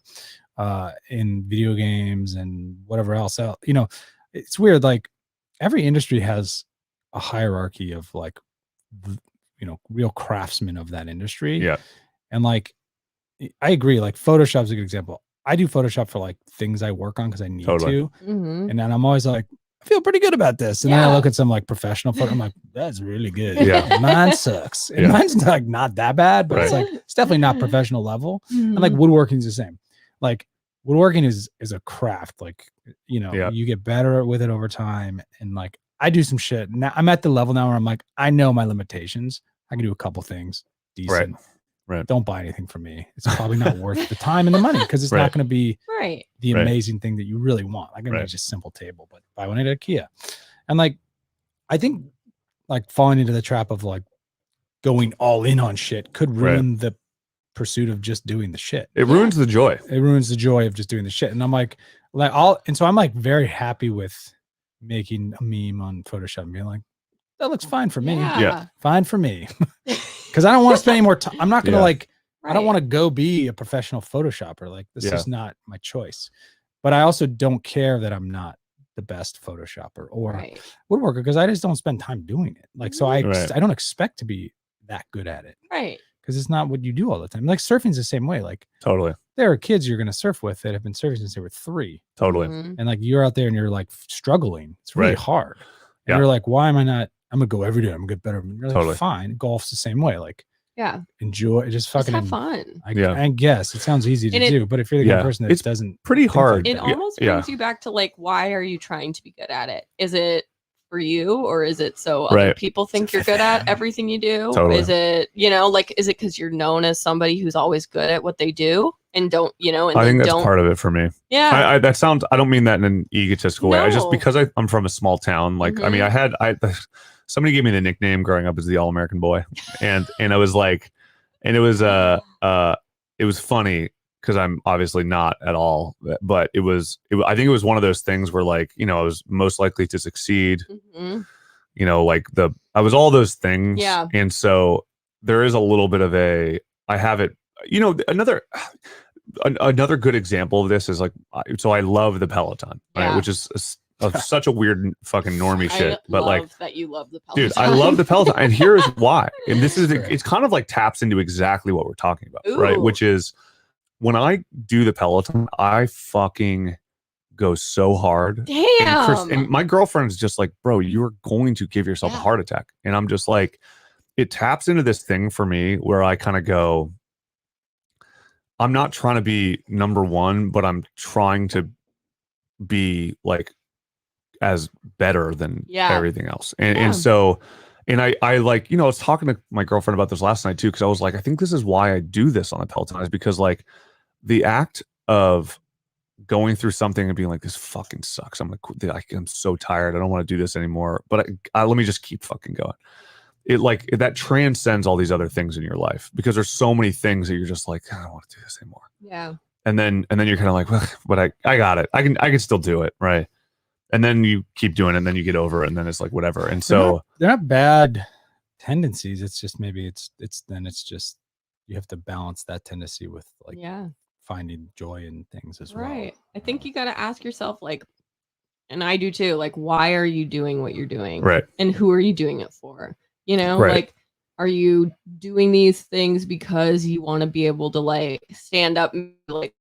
Speaker 4: In video games and whatever else. You know, it's weird. Like every industry has a hierarchy of like, you know, real craftsmen of that industry.
Speaker 2: Yeah.
Speaker 4: And like, I agree. Like Photoshop's a good example. I do Photoshop for like things I work on because I need to. And then I'm always like, I feel pretty good about this. And then I look at some like professional photo. I'm like, that's really good.
Speaker 2: Yeah.
Speaker 4: Mine sucks. And mine's like not that bad, but it's definitely not professional level. And like woodworking's the same. Like woodworking is a craft. Like, you know, you get better with it over time. And like, I do some shit. Now I'm at the level now where I'm like, I know my limitations. I can do a couple things decent.
Speaker 2: Right.
Speaker 4: Don't buy anything from me. It's probably not worth the time and the money because it's not going to be the amazing thing that you really want. Like, I mean, it's just a simple table, but buy one at IKEA. And like, I think like falling into the trap of like going all in on shit could ruin the pursuit of just doing the shit.
Speaker 2: It ruins the joy.
Speaker 4: It ruins the joy of just doing the shit. And I'm like, so I'm like very happy with making a meme on Photoshop and being like, that looks fine for me.
Speaker 2: Yeah.
Speaker 4: Fine for me. Because I don't want to spend any more time. I'm not going to like, I don't want to go be a professional Photoshopper. Like this is not my choice. But I also don't care that I'm not the best Photoshopper or woodworker because I just don't spend time doing it. Like, so I don't expect to be that good at it.
Speaker 3: Right.
Speaker 4: Because it's not what you do all the time. Like surfing's the same way. Like there are kids you're going to surf with that have been surfing since they were 3.
Speaker 2: And
Speaker 4: like you're out there and you're like struggling. It's really hard. And you're like, why am I not? I'm gonna go every day. I'm gonna get better. You're like, fine. Golf's the same way. Like, enjoy. Just fucking
Speaker 3: have fun.
Speaker 4: I guess it sounds easy to do, but if you're the kind of person that doesn't,
Speaker 2: pretty hard.
Speaker 3: It almost brings you back to like, why are you trying to be good at it? Is it for you, or is it so other people think you're good at everything you do? Is it, you know, like, is it because you're known as somebody who's always good at what they do? And don't, you know, and
Speaker 2: I think that's part of it for me.
Speaker 3: Yeah.
Speaker 2: That sounds, I don't mean that in an egotistical way. I just, because I'm from a small town, like, I mean, somebody gave me the nickname growing up as the All-American Boy. And I was like, and it was funny because I'm obviously not at all, but I think it was one of those things where like, you know, I was most likely to succeed, you know, like I was all those things.
Speaker 3: Yeah.
Speaker 2: And so there is a little bit of I have it, you know, another good example of this is like, so I love the Peloton, right? Which is such a weird fucking normie shit, but like
Speaker 3: that you love the Peloton.
Speaker 2: Dude, I love the Peloton, and here's why. And this is it's kind of like taps into exactly what we're talking about, right? Which is when I do the Peloton, I fucking go so hard.
Speaker 3: Damn.
Speaker 2: And my girlfriend's just like, bro, you're going to give yourself a heart attack. And I'm just like, it taps into this thing for me where I kind of go, I'm not trying to be number one, but I'm trying to be like as better than everything else. And so, and I like, you know, I was talking to my girlfriend about this last night too, because I was like, I think this is why I do this on the Peloton, is because like the act of going through something and being like, this fucking sucks. I'm so tired. I don't want to do this anymore. But let me just keep fucking going. It like that transcends all these other things in your life, because there's so many things that you're just like, I don't want to do this anymore.
Speaker 3: Yeah.
Speaker 2: And then you're kind of like, well, but I got it. I can still do it. Right. And then you keep doing it, and then you get over it, and then it's like whatever. And so
Speaker 4: they're not bad tendencies. It's just maybe it's just you have to balance that tendency with like finding joy in things as well.
Speaker 3: Right. I think you got to ask yourself, like, and I do too, like, why are you doing what you're doing?
Speaker 2: Right.
Speaker 3: And who are you doing it for? You know, like, are you doing these things because you want to be able to like stand up and like,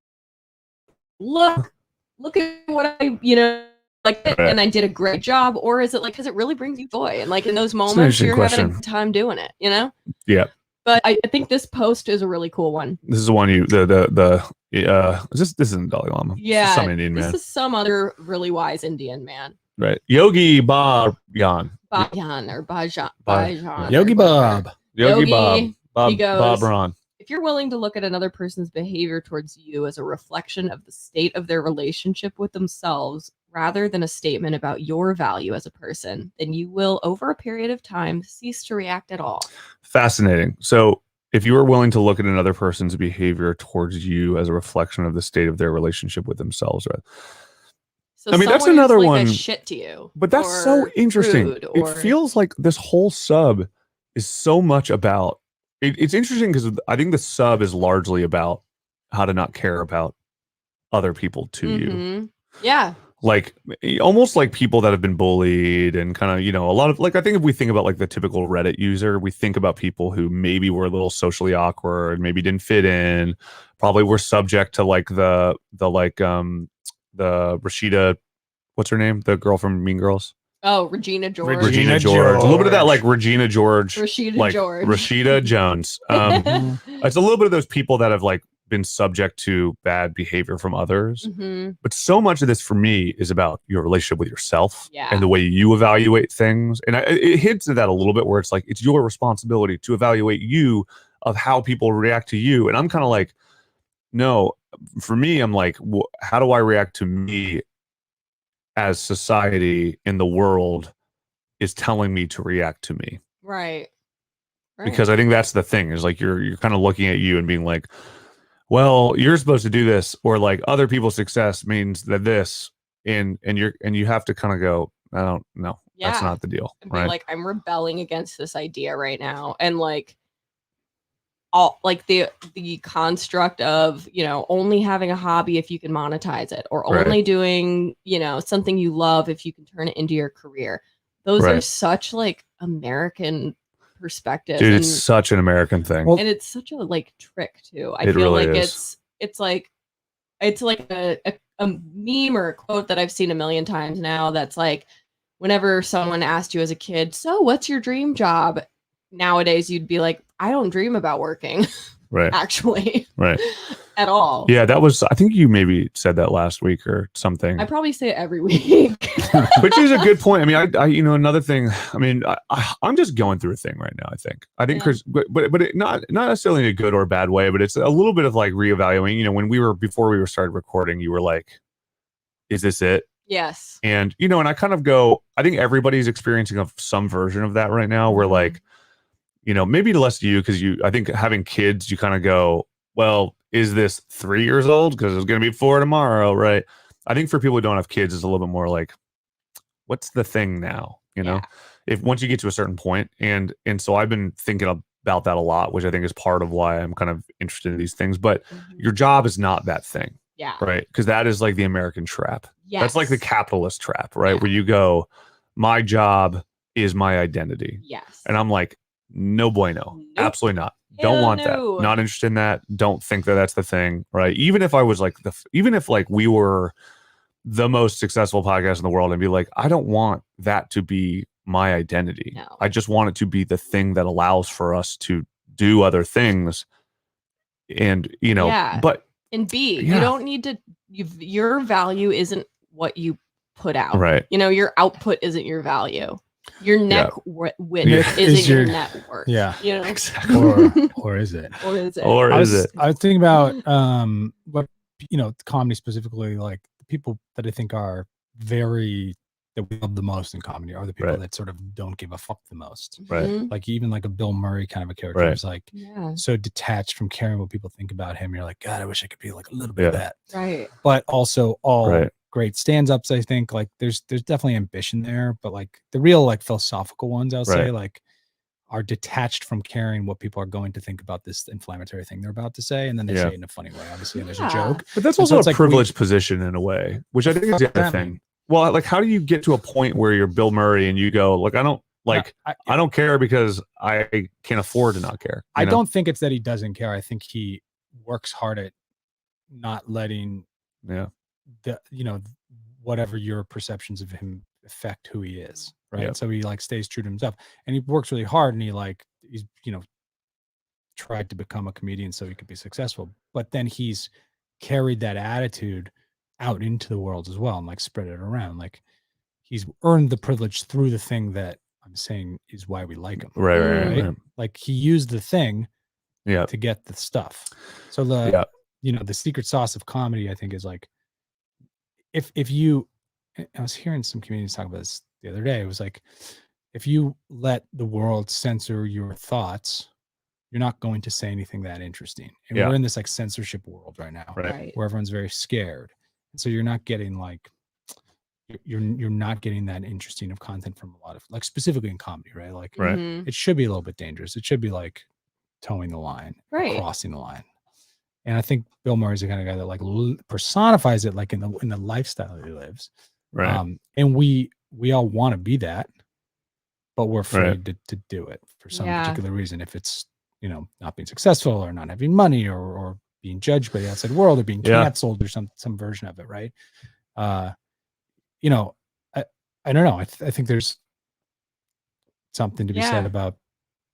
Speaker 3: look at what I, you know, like, and I did a great job? Or is it like, because it really brings you joy, and like in those moments you're having a good time doing it, you know?
Speaker 2: Yeah.
Speaker 3: But I think this post is a really cool one.
Speaker 2: This is the one this isn't Dalai Lama.
Speaker 3: Yeah.
Speaker 2: This is some Indian man.
Speaker 3: This is some other really wise Indian man.
Speaker 2: Right. Yogi Bob Yan.
Speaker 3: Bajan or Bajan.
Speaker 2: Ba-
Speaker 3: Bajan
Speaker 4: Yogi
Speaker 3: or whatever.
Speaker 4: Bob.
Speaker 2: Yogi
Speaker 3: Yogi,
Speaker 2: Bob. Bob
Speaker 3: he goes,
Speaker 2: Bob Ron.
Speaker 3: if you're willing to look at another person's behavior towards you as a reflection of the state of their relationship with themselves rather than a statement about your value as a person, then you will, over a period of time, cease to react at all.
Speaker 2: Fascinating. So if you are willing to look at another person's behavior towards you as a reflection of the state of their relationship with themselves, right?
Speaker 3: So
Speaker 2: I mean, that's
Speaker 3: someone who's
Speaker 2: another
Speaker 3: like
Speaker 2: one.
Speaker 3: a shit to you,
Speaker 2: But that's so
Speaker 3: or
Speaker 2: interesting.
Speaker 3: rude,
Speaker 2: It
Speaker 3: or
Speaker 2: feels like this whole sub is so much about it's interesting because I think the sub is largely about how to not care about other people to you.
Speaker 3: Mhm. Yeah.
Speaker 2: Like almost like people that have been bullied and kind of, a lot of like, I think if we think about like the typical Reddit user, we think about people who maybe were a little socially awkward, maybe didn't fit in, probably were subject to like the Rashida, what's her name? The girl from Mean Girls.
Speaker 3: Oh, Regina George.
Speaker 2: Regina George. A little bit of that like Regina George.
Speaker 3: Rashida
Speaker 2: like
Speaker 3: George.
Speaker 2: Rashida Jones. It's a little bit of those people that have like been subject to bad behavior from others.
Speaker 3: Mhm.
Speaker 2: But so much of this for me is about your relationship with yourself
Speaker 3: Yeah.
Speaker 2: and the way you evaluate things. And it hints at that a little bit where it's like, it's your responsibility to evaluate you of how people react to you. And I'm kind of like, no, for me, I'm like, how do I react to me as society in the world is telling me to react to me?
Speaker 3: Right.
Speaker 2: Because I think that's the thing is like, you're kind of looking at you and being like, well, you're supposed to do this, or like other people's success means that this, and you have to kind of go, I don't know. That's not the deal.
Speaker 3: And be
Speaker 2: Right.
Speaker 3: like, I'm rebelling against this idea right now. And like all like the construct of, only having a hobby if you can monetize it, or
Speaker 2: Right.
Speaker 3: only doing, something you love if you can turn it into your career. Those are
Speaker 2: Right.
Speaker 3: such like American perspectives.
Speaker 2: Dude,
Speaker 3: and,
Speaker 2: it's such an American thing.
Speaker 4: Well,
Speaker 3: and it's such a like trick too. I
Speaker 2: It
Speaker 3: feel
Speaker 2: really
Speaker 3: like
Speaker 2: is.
Speaker 3: it's like a meme or a quote that I've seen a million times now that's like, whenever someone asked you as a kid, so what's your dream job? Nowadays you'd be like, I don't dream about working.
Speaker 2: Right.
Speaker 3: Actually.
Speaker 2: Right.
Speaker 3: At all.
Speaker 2: Yeah, that was, I think you maybe said that last week or something.
Speaker 3: I probably say it every week.
Speaker 2: Which is a good point. I mean, I another thing, I mean, I'm just going through a thing right now, I think.
Speaker 3: Yeah.
Speaker 2: Chris, but it, not necessarily in a good or bad way, but it's a little bit of like reevaluating, when before we started recording, you were like, is this it?
Speaker 3: Yes.
Speaker 2: And, and I kind of go, I think everybody's experiencing some version of that right now where like, maybe less you, because I think having kids, you kind of go, well, is this 3 years old? Because it's going to be 4 tomorrow, right? I think for people who don't have kids, it's a little bit more like, what's the thing now?
Speaker 3: Yeah.
Speaker 2: If once you get to a certain point, and so I've been thinking about that a lot, which I think is part of why I'm kind of interested in these things. But your job is not that thing,
Speaker 3: Yeah.
Speaker 2: right? Because that is like the American trap.
Speaker 3: Yes.
Speaker 2: That's like the capitalist trap, right?
Speaker 3: Yeah.
Speaker 2: Where you go, my job is my identity.
Speaker 3: Yes.
Speaker 2: And I'm like, no bueno.
Speaker 3: Nope.
Speaker 2: Absolutely not.
Speaker 3: Hell
Speaker 2: Don't want
Speaker 3: no.
Speaker 2: that. Not interested in that. Don't think that that's the thing, right? Even if I was like even if like we were the most successful podcast in the world, and be like, I don't want that to be my identity.
Speaker 3: No.
Speaker 2: I just want it to be the thing that allows for us to do other things. And
Speaker 3: Yeah.
Speaker 2: but
Speaker 3: And B,
Speaker 2: Yeah.
Speaker 3: you don't need to. Your value isn't what you put out.
Speaker 2: right.
Speaker 3: Your output isn't your value. Your neck width
Speaker 2: Yeah.
Speaker 3: isn't
Speaker 4: Is
Speaker 3: your
Speaker 4: your-
Speaker 3: net worth.
Speaker 4: yeah.
Speaker 2: Exactly.
Speaker 4: or is it?
Speaker 3: Or is it?
Speaker 2: Or
Speaker 4: I
Speaker 2: is
Speaker 4: was,
Speaker 2: it?
Speaker 4: I was thinking about what comedy specifically, like the people that I think are that we love the most in comedy are the people
Speaker 2: Right.
Speaker 4: that sort of don't give a fuck the most.
Speaker 2: Right.
Speaker 3: Mhm.
Speaker 4: Like even like a Bill Murray kind of a character
Speaker 2: Right.
Speaker 4: who's like
Speaker 3: Yeah.
Speaker 4: so detached from caring what people think about him. You're like, God, I wish I could be like a little bit of
Speaker 2: Yeah.
Speaker 4: that.
Speaker 3: Right.
Speaker 4: But also all
Speaker 2: Right.
Speaker 4: great stand-ups, I think. Like there's definitely ambition there, but like the real like philosophical ones, I would say,
Speaker 2: Right.
Speaker 4: like are detached from caring what people are going to think about this inflammatory thing they're about to say, and then they
Speaker 2: Yeah.
Speaker 4: say it in a funny way, obviously, and there's
Speaker 3: Yeah.
Speaker 4: a joke.
Speaker 2: But that's
Speaker 4: And
Speaker 2: also
Speaker 4: so it's
Speaker 2: a
Speaker 4: like
Speaker 2: privileged position in a way, which I think is the
Speaker 4: What
Speaker 2: other
Speaker 4: does that
Speaker 2: thing.
Speaker 4: mean?
Speaker 2: Well, like, how do you get to a point where you're Bill Murray and you go, like, I don't like, I don't care because I can't afford to not care.
Speaker 4: I
Speaker 2: you know?
Speaker 4: don't think it's that he doesn't care. I think he works hard at not letting
Speaker 2: Yeah.
Speaker 4: the whatever your perceptions of him affect who he is, right?
Speaker 2: Yeah.
Speaker 4: So he like stays true to himself, and he works really hard, and he's tried to become a comedian so he could be successful, but then he's carried that attitude out into the world as well and like spread it around. Like he's earned the privilege through the thing that I'm saying is why we like him.
Speaker 2: Right.
Speaker 4: Like he used the thing to get the stuff. So the the secret sauce of comedy, I think, is like if you, I was hearing some comedians talk about this the other day. It was like, if you let the world censor your thoughts, you're not going to say anything that interesting. And we're in this like censorship world right now,
Speaker 3: Right.
Speaker 4: where everyone's very scared. And so you're not getting like, you're not getting that interesting of content from a lot of, like, specifically in comedy, right? Like it should be a little bit dangerous. It should be like towing the line, crossing the line. And I think Bill Murray's the kind of guy that like personifies it, like in the lifestyle that he lives.
Speaker 2: Right.
Speaker 4: And we all want to be that, but we're afraid to do it for some particular reason. If it's, not being successful or not having money or being judged by the outside world or being canceled or some version of it. Right. I don't know. I think there's something to be said about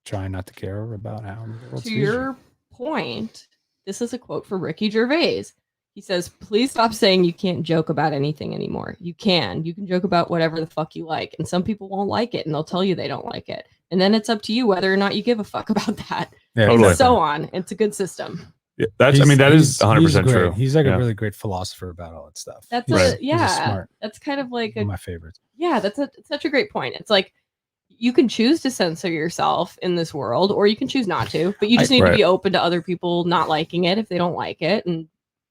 Speaker 4: trying not to care about how the world
Speaker 3: to
Speaker 4: sees
Speaker 3: your
Speaker 4: you.
Speaker 3: point, this is a quote for Ricky Gervais. He says, please stop saying you can't joke about anything anymore. You can joke about whatever the fuck you like. And some people won't like it and they'll tell you they don't like it. And then it's up to you whether or not you give a fuck about that.
Speaker 4: Yeah,
Speaker 3: and so on. It's a good system.
Speaker 2: Yeah, that is 100% true.
Speaker 4: He's like a really great philosopher about all that stuff.
Speaker 3: That's
Speaker 4: he's smart.
Speaker 3: That's kind of like
Speaker 4: one of my favorites.
Speaker 3: Yeah, that's such a great point. It's like, you can choose to censor yourself in this world, or you can choose not to, but you just need to be open to other people not liking it if they don't like it, and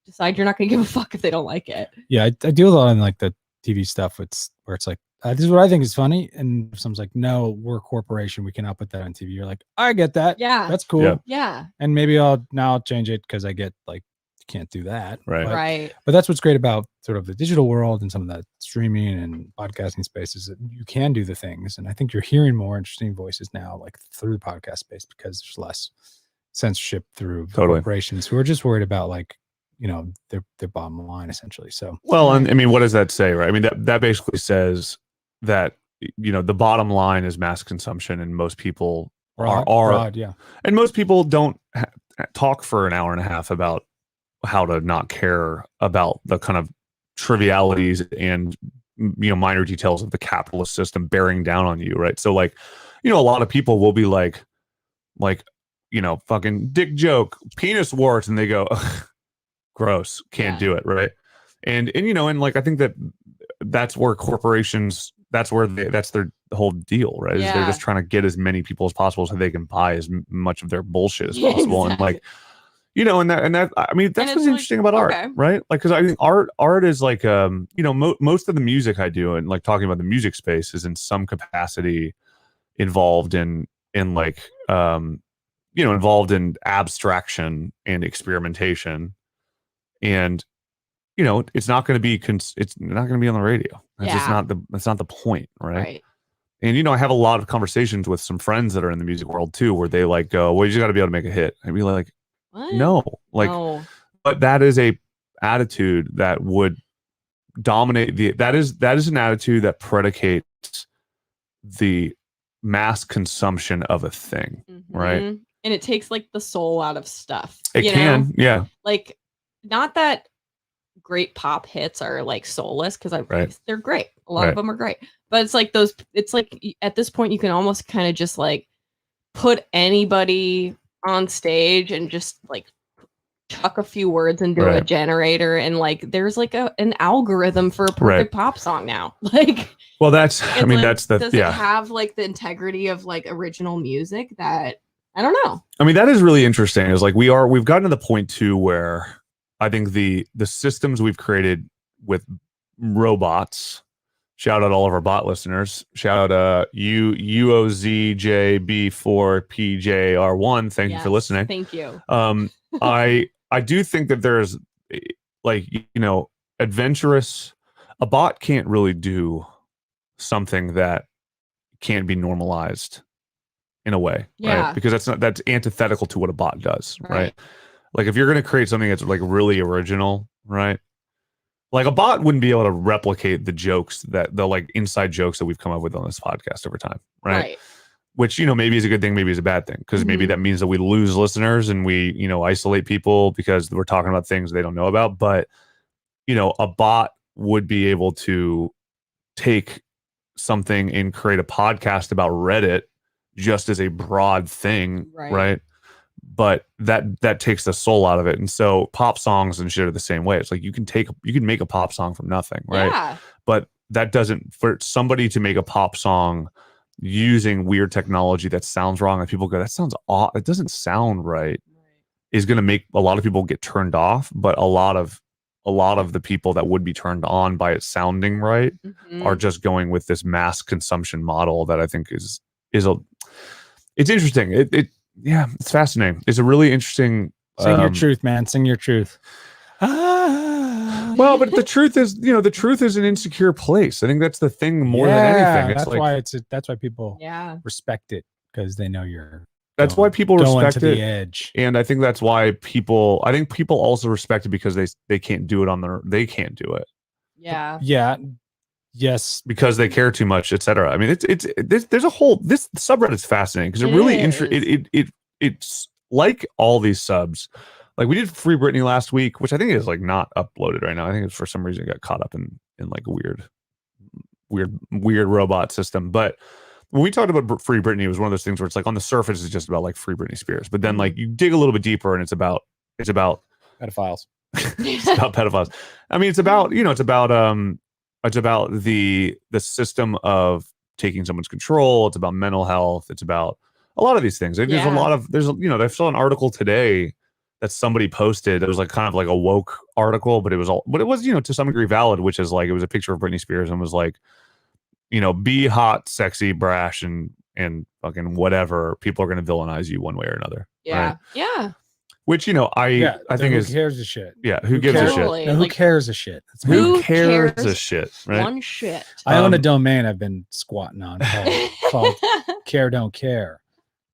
Speaker 3: decide you're not going to give a fuck if they don't like it.
Speaker 4: Yeah, I do a lot on like the TV stuff. Where it's like, this is what I think is funny. And if someone's like, no, we're a corporation, we cannot put that on TV. You're like, I get that.
Speaker 3: Yeah.
Speaker 4: That's cool.
Speaker 3: Yeah.
Speaker 4: And maybe I'll change it because I get like, you can't do that.
Speaker 2: Right.
Speaker 4: But that's what's great about sort of the digital world and some of that streaming and podcasting spaces, that you can do the things. And I think you're hearing more interesting voices now, like through the podcast space, because there's less censorship through corporations who are just worried about like, their bottom line essentially. So,
Speaker 2: well, and I mean, what does that say, right? I mean, that basically says that, the bottom line is mass consumption, and most people
Speaker 4: broad,
Speaker 2: and most people don't talk for an hour and a half about how to not care about the kind of trivialities and minor details of the capitalist system bearing down on you, right? So like, a lot of people will be like fucking dick joke, penis warts, and they go, gross, can't do it, right? And like I think that's where corporations, that's their whole deal, right? Is they're just trying to get as many people as possible so they can buy as much of their bullshit as possible. And like, and that I mean, that's what's interesting about art, right? Like, because I think art is like most of the music I do, and like talking about the music space, is in some capacity involved in like involved in abstraction and experimentation. And it's not going to be it's not going to be on the radio. That's not the point, right? And I have a lot of conversations with some friends that are in the music world too, where they like go, well, you just got to be able to make a hit. I'd be like, what? No, like, but that is a attitude that would dominate that is an attitude that predicates the mass consumption of a thing, right?
Speaker 3: And it takes like the soul out of stuff.
Speaker 2: It can,
Speaker 3: like, not that great pop hits are like soulless, because they're great. A lot of them are great, but it's like it's like at this point you can almost kind of just like put anybody on stage and just like chuck a few words into a generator, and like there's like an algorithm for a perfect pop song now. Like, well,
Speaker 2: that's I mean, like, does
Speaker 3: it have like the integrity of like original music? That I don't know.
Speaker 2: I mean, that is really interesting. Is like we've gotten to the point too where I think the systems we've created with robots. Shout out all of our bot listeners. Shout out UOZJB4PJR1. Thank you for listening.
Speaker 3: Thank you.
Speaker 2: I do think that there's like adventurous. A bot can't really do something that can't be normalized in a way, right? Because that's antithetical to what a bot does, right? Like if you're going to create something that's like really original, right? Like a bot wouldn't be able to replicate the jokes that the like inside jokes that we've come up with on this podcast over time, right? Which, maybe is a good thing, maybe is a bad thing, because maybe that means that we lose listeners and we, isolate people because we're talking about things they don't know about. But, a bot would be able to take something and create a podcast about Reddit just as a broad thing, right? But that takes the soul out of it. And so pop songs and shit are the same way. It's like you can make a pop song from nothing, right?
Speaker 3: Yeah.
Speaker 2: But that doesn't, for somebody to make a pop song using weird technology that sounds wrong and people go, that sounds odd, it doesn't sound right, is going to make a lot of people get turned off. But a lot of the people that would be turned on by it sounding right are just going with this mass consumption model that I think is it's interesting. Yeah, it's fascinating. It's a really interesting.
Speaker 4: Sing your truth, man. Sing your truth.
Speaker 2: Well, but the truth is, the truth is an insecure place. I think that's the thing more than anything. It's
Speaker 4: that's why people respect it, because they know you're.
Speaker 2: That's why people respect
Speaker 4: to
Speaker 2: it.
Speaker 4: The edge.
Speaker 2: And I think that's why people also respect it because they can't do it they can't do it.
Speaker 3: Yeah.
Speaker 4: Yeah. Yes,
Speaker 2: because they care too much, etc. I mean, there's a whole, this subreddit is fascinating because it really it's like all these subs. Like we did Free Britney last week, which I think is like not uploaded right now. I think it's for some reason it got caught up in like a weird robot system. But when we talked about Free Britney, it was one of those things where it's like on the surface it's just about like Free Britney Spears, but then like you dig a little bit deeper and it's about
Speaker 4: pedophiles.
Speaker 2: It's about pedophiles. I mean, it's about the system of taking someone's control. It's about mental health. It's about a lot of these things. There's a lot of there's saw an article today that somebody posted. It was like kind of like a woke article, but it was to some degree valid, which is like it was a picture of Britney Spears and was like, be hot, sexy, brash, and fucking whatever. People are going to villainize you one way or another.
Speaker 3: Yeah.
Speaker 2: Right?
Speaker 3: Yeah.
Speaker 2: Which I think
Speaker 4: who cares a shit.
Speaker 2: Yeah, who gives a shit?
Speaker 4: No, who cares a shit?
Speaker 2: Who cares a shit? Right?
Speaker 3: One shit.
Speaker 4: I own a domain I've been squatting on called Care Don't Care,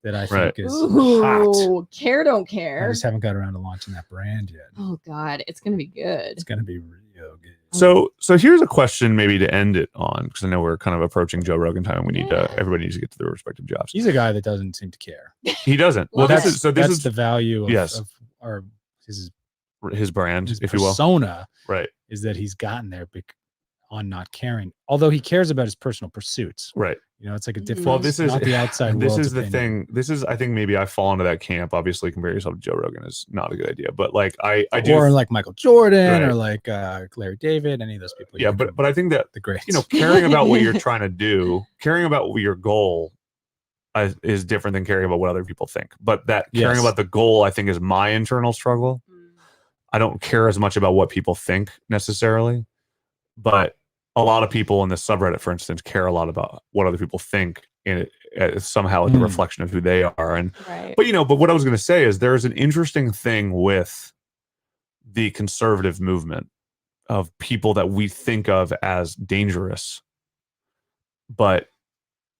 Speaker 4: that I think is hot.
Speaker 3: Care Don't Care.
Speaker 4: I just haven't got around to launching that brand yet.
Speaker 3: Oh God, it's gonna be good.
Speaker 4: It's gonna be real good.
Speaker 2: So here's a question maybe to end it on, because I know we're kind of approaching Joe Rogan time. We need everybody needs to get to their respective jobs.
Speaker 4: He's a guy that doesn't seem to care.
Speaker 2: He doesn't. Well,
Speaker 4: that's
Speaker 2: the
Speaker 4: value of,
Speaker 2: yes.
Speaker 4: of
Speaker 2: his brand,
Speaker 4: his
Speaker 2: if you will.
Speaker 4: Persona,
Speaker 2: right?
Speaker 4: Is that he's gotten there on not caring, although he cares about his personal pursuits.
Speaker 2: Right.
Speaker 4: It's like a different.
Speaker 2: Well, this is
Speaker 4: not the outside.
Speaker 2: This
Speaker 4: world's
Speaker 2: is the
Speaker 4: opinion.
Speaker 2: thing. This is, I think maybe I fall into that camp. Obviously, compare yourself to Joe Rogan is not a good idea. But like I do,
Speaker 4: or like Michael Jordan,
Speaker 2: right.
Speaker 4: or like Larry David, any of those people.
Speaker 2: Yeah, but I think that
Speaker 4: the greats.
Speaker 2: Caring about what you're trying to do, caring about your goal, is different than caring about what other people think. But that caring about the goal, I think, is my internal struggle. I don't care as much about what people think necessarily, but a lot of people in this subreddit, for instance, care a lot about what other people think, and it somehow is a reflection of who they are. And but what I was going to say is there's an interesting thing with the conservative movement of people that we think of as dangerous, but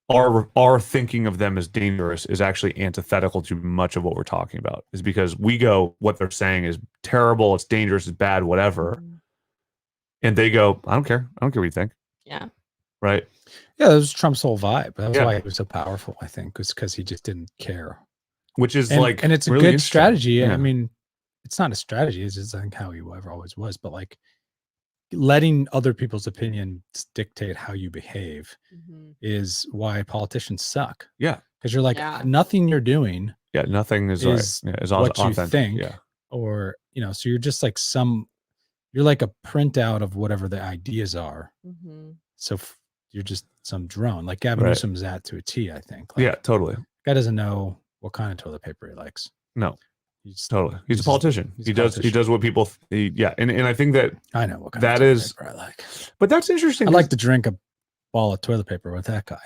Speaker 2: our thinking of them as dangerous is actually antithetical to much of what we're talking about. Is because we go, what they're saying is terrible, it's dangerous, it's bad, whatever. And they go, I don't care what you think.
Speaker 3: Yeah.
Speaker 2: Right.
Speaker 4: Yeah, that was Trump's whole vibe. That was why he was so powerful, I think, was because he just didn't care.
Speaker 2: Which is
Speaker 4: and it's a
Speaker 2: really
Speaker 4: good strategy.
Speaker 2: Yeah.
Speaker 4: I mean, it's not a strategy, it's just I think how he ever always was, but like letting other people's opinions dictate how you behave is why politicians suck.
Speaker 2: Yeah.
Speaker 4: Because you're like, nothing you're doing.
Speaker 2: Yeah, nothing is right. Yeah, is
Speaker 4: what
Speaker 2: authentic.
Speaker 4: You think.
Speaker 2: Yeah.
Speaker 4: Or, so you're just like you're like a printout of whatever the ideas are. So you're just some drone. Like Gavin Newsom's that to a T, I think. Like,
Speaker 2: yeah, totally.
Speaker 4: Guy doesn't know what kind of toilet paper he likes.
Speaker 2: No. He's a politician. He does what people and I think that
Speaker 4: I know what kind
Speaker 2: that
Speaker 4: of toilet
Speaker 2: is
Speaker 4: paper I like.
Speaker 2: But that's interesting.
Speaker 4: I like to drink a ball of toilet paper with that guy.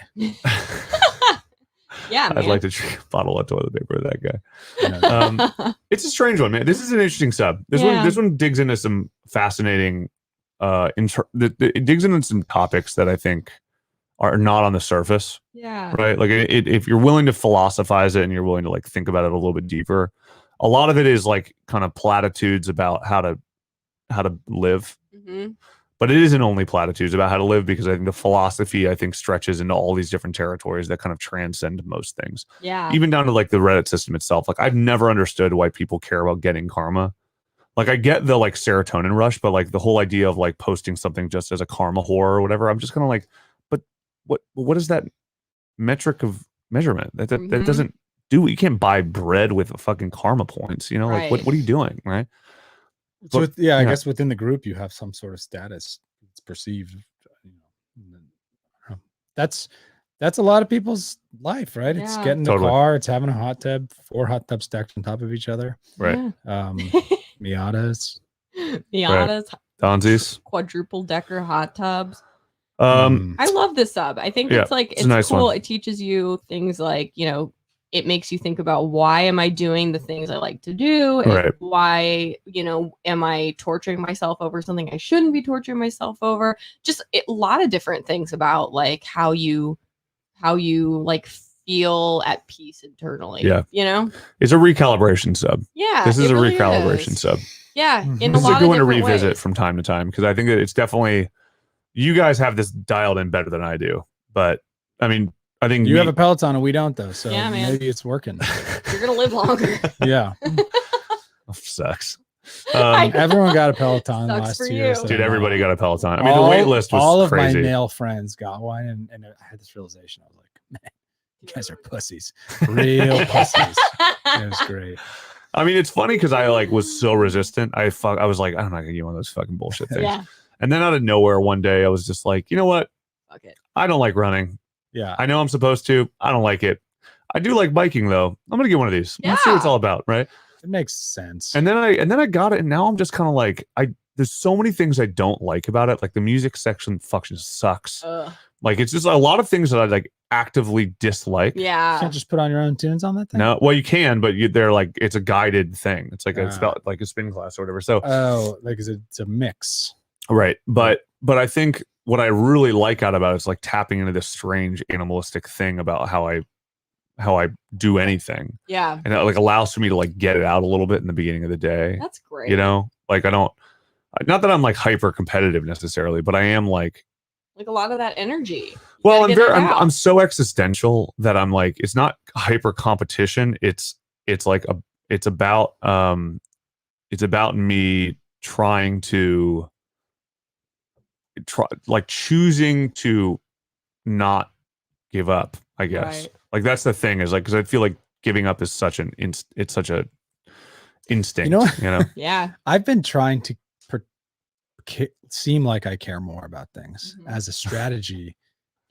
Speaker 3: Yeah, man.
Speaker 2: I'd like to drink a bottle of toilet paper with that guy. It's a strange one, man. This is an interesting sub. This one digs into some fascinating it digs into some topics that I think are not on the surface.
Speaker 3: Yeah.
Speaker 2: Right. Like if you're willing to philosophize it and you're willing to like think about it a little bit deeper, a lot of it is like kind of platitudes about how to live. But it isn't only platitudes about how to live, because I think the philosophy, I think, stretches into all these different territories that kind of transcend most things.
Speaker 3: Yeah.
Speaker 2: Even down to like the Reddit system itself. Like I've never understood why people care about getting karma. Like I get the like serotonin rush, but like the whole idea of like posting something just as a karma whore or whatever, I'm just kind of like, but what is that metric of measurement? That
Speaker 3: Mhm.
Speaker 2: doesn't do it. You can't buy bread with fucking karma points. You know, like
Speaker 3: Right.
Speaker 2: what are you doing, right?
Speaker 4: So
Speaker 2: But-
Speaker 4: yeah, I
Speaker 2: yeah.
Speaker 4: guess within the group you have some sort of status. It's perceived. You know, and then, that's a lot of people's life, right? It's
Speaker 3: Yeah.
Speaker 4: getting in the
Speaker 2: Totally.
Speaker 4: car, it's having a hot tub, 4 hot tubs stacked on top of each other.
Speaker 2: Right.
Speaker 4: Miatas.
Speaker 3: Miatas,
Speaker 2: Donzies.
Speaker 3: quadruple decker hot tubs.
Speaker 2: Um,
Speaker 3: I love this sub. I think
Speaker 2: Yeah,
Speaker 3: it's like
Speaker 2: it's a
Speaker 3: it's
Speaker 2: nice
Speaker 3: cool.
Speaker 2: one.
Speaker 3: It teaches you things like, you know, it makes you think about why am I doing the things I like to do? And
Speaker 2: Right.
Speaker 3: why, you know, am I torturing myself over something I shouldn't be torturing myself over? Just a lot of different things about like how you like feel at peace internally.
Speaker 2: Yeah.
Speaker 3: You know?
Speaker 2: it's a recalibration sub.
Speaker 3: Yeah.
Speaker 2: This is
Speaker 3: it
Speaker 2: a
Speaker 3: really
Speaker 2: recalibration
Speaker 3: is.
Speaker 2: sub.
Speaker 3: Yeah.
Speaker 4: Mhm.
Speaker 3: In
Speaker 2: This
Speaker 3: a
Speaker 2: is a
Speaker 3: lot
Speaker 2: good
Speaker 3: of
Speaker 2: one to
Speaker 3: different
Speaker 2: revisit
Speaker 3: ways.
Speaker 2: from time to time because I think that it's definitely you guys have this dialed in better than I do. But I mean, I think
Speaker 4: You have a Peloton and we don't though, so
Speaker 3: Yeah, man.
Speaker 4: maybe it's working.
Speaker 3: You're gonna live longer.
Speaker 4: Yeah.
Speaker 2: sucks.
Speaker 3: I-
Speaker 4: Everyone got a Peloton
Speaker 3: Sucks
Speaker 4: last
Speaker 3: for
Speaker 4: year.
Speaker 3: you.
Speaker 4: so
Speaker 2: Dude,
Speaker 4: I know.
Speaker 2: everybody got a Peloton. I mean, the wait list was
Speaker 4: all of
Speaker 2: crazy.
Speaker 4: my male friends got one, and I had this realization. I was like, man, you guys are pussies, real pussies. It was great.
Speaker 2: I mean, it's funny because I like was so resistant. I was like, I'm not gonna get one of those fucking bullshit things.
Speaker 3: Yeah.
Speaker 2: And then out of nowhere, one day, I was just like, you know what?
Speaker 3: Fuck it.
Speaker 2: I don't like running.
Speaker 4: Yeah,
Speaker 2: I know I'm supposed to. I don't like it. I do like biking though. I'm gonna get one of these. Let's see what it's
Speaker 3: Yeah.
Speaker 2: all about, right?
Speaker 4: it makes sense.
Speaker 2: And then I got it, and now I'm just kind of like there's so many things I don't like about it. Like the music section fucking sucks. Like it's just a lot of things that I like actively dislike.
Speaker 4: You
Speaker 3: Yeah.
Speaker 4: can't just put on your own tunes on that thing.
Speaker 2: No, well you can, but they're like it's a guided thing. It's like it's
Speaker 4: Ah.
Speaker 2: about like a spin class or whatever. So
Speaker 4: Oh, like it's a mix.
Speaker 2: right, but I think what I really like out about it is like tapping into this strange animalistic thing about how I do anything,
Speaker 3: Yeah.
Speaker 2: and it like allows for me to like get it out a little bit in the beginning of the day.
Speaker 3: That's great.
Speaker 2: You know, like I don't, not that I'm like hyper competitive necessarily, but I am like,
Speaker 3: Like a lot of that energy. You
Speaker 2: well,
Speaker 3: gotta
Speaker 2: I'm
Speaker 3: get
Speaker 2: very,
Speaker 3: it out.
Speaker 2: I'm so existential that I'm like, it's not hyper competition. It's like it's about me trying to like choosing to not give up, I guess.
Speaker 3: Right.
Speaker 2: Like that's the thing is like, cause I feel like giving up is such it's such a instinct,
Speaker 4: You know-
Speaker 2: you know?
Speaker 3: Yeah.
Speaker 4: I've been trying to seem like I care more about things
Speaker 3: Mhm.
Speaker 4: as a strategy.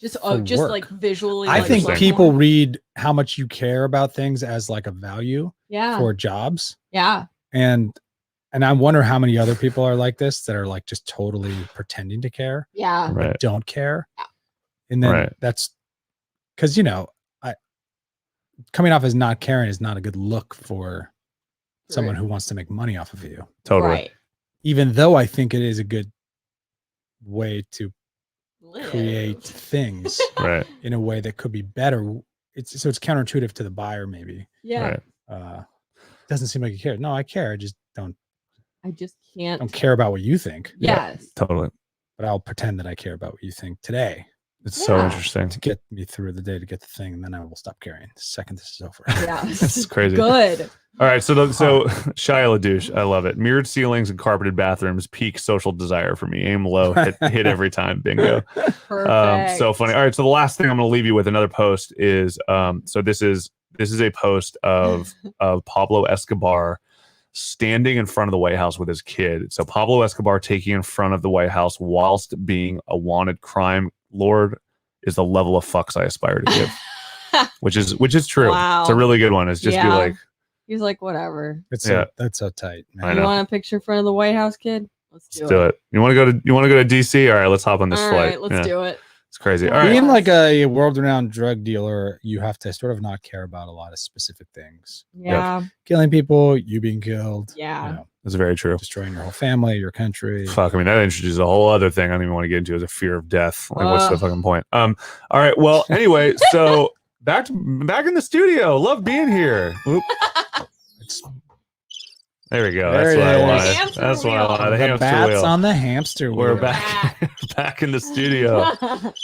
Speaker 3: Just
Speaker 4: For
Speaker 3: just
Speaker 4: work.
Speaker 3: like visually.
Speaker 4: I
Speaker 3: like,
Speaker 4: think
Speaker 3: look
Speaker 4: people
Speaker 3: more.
Speaker 4: read how much you care about things as like a value
Speaker 3: Yeah.
Speaker 4: for jobs,
Speaker 3: Yeah.
Speaker 4: and I wonder how many other people are like this that are like just totally pretending to care,
Speaker 3: Yeah.
Speaker 2: Right.
Speaker 4: don't care,
Speaker 3: Yeah.
Speaker 4: and then
Speaker 2: Right.
Speaker 4: that's because I coming off as not caring is not a good look for someone who wants to make money off of you.
Speaker 2: Totally.
Speaker 3: Right.
Speaker 4: Even though I think it is a good way to
Speaker 3: Live.
Speaker 4: create things
Speaker 2: Right.
Speaker 4: in a way that could be better. It's counterintuitive to the buyer, maybe.
Speaker 3: Yeah.
Speaker 2: Right.
Speaker 4: Doesn't seem like you care. No, I care. I just don't
Speaker 3: I just can't.
Speaker 4: care about what you think.
Speaker 3: Yes.
Speaker 2: Totally.
Speaker 4: But I'll pretend that I care about what you think today
Speaker 2: It's so
Speaker 3: Yeah.
Speaker 2: interesting.
Speaker 4: to get me through the day, to get the thing, and then I will stop caring the second this is over.
Speaker 3: Yeah.
Speaker 2: It's crazy.
Speaker 3: Good.
Speaker 2: All right, so Shia LaDouche, I love it. Mirrored ceilings and carpeted bathrooms, peak social desire for me. Aim low, hit every time. Bingo.
Speaker 3: Perfect.
Speaker 2: So funny. All right, so the last thing I'm going to leave you with another post is so this is a post of Pablo Escobar standing in front of the White House with his kid. So Pablo Escobar taking in front of the White House whilst being a wanted crime lord is the level of fucks I aspire to give, which is true.
Speaker 3: Wow.
Speaker 2: It's a really good one. It's just be
Speaker 3: Yeah.
Speaker 2: like,
Speaker 3: He's like, whatever.
Speaker 4: That's
Speaker 2: Yeah.
Speaker 4: that's so tight, man.
Speaker 2: I
Speaker 3: You
Speaker 2: know.
Speaker 3: want a picture in front of the White House, kid? Let's
Speaker 2: do it. You want to go to DC? All right, let's hop on this
Speaker 3: All
Speaker 2: flight.
Speaker 3: right, let's
Speaker 2: Yeah,
Speaker 3: do it.
Speaker 2: it's crazy. All
Speaker 3: All
Speaker 2: right.
Speaker 4: Being like a world-renowned drug dealer, you have to sort of not care about a lot of specific things.
Speaker 3: Yeah.
Speaker 4: Killing people, you being killed,
Speaker 3: Yeah.
Speaker 4: you know,
Speaker 2: That's very true.
Speaker 4: destroying your whole family, your country.
Speaker 2: Fuck, I mean, that introduces a whole other thing I don't even want to get into is a fear of death. Like, what's the
Speaker 3: Ugh.
Speaker 2: fucking point? All right. Well, anyway, so back in the studio. Love being here. Oop. There we go.
Speaker 4: There
Speaker 2: That's what I
Speaker 4: it is.
Speaker 2: wanted.
Speaker 3: Hamster
Speaker 2: That's what I
Speaker 3: wheel.
Speaker 2: wanted. The
Speaker 4: The
Speaker 2: hamster
Speaker 4: bats
Speaker 2: wheel.
Speaker 4: on the hamster wheel.
Speaker 2: We're back in the studio.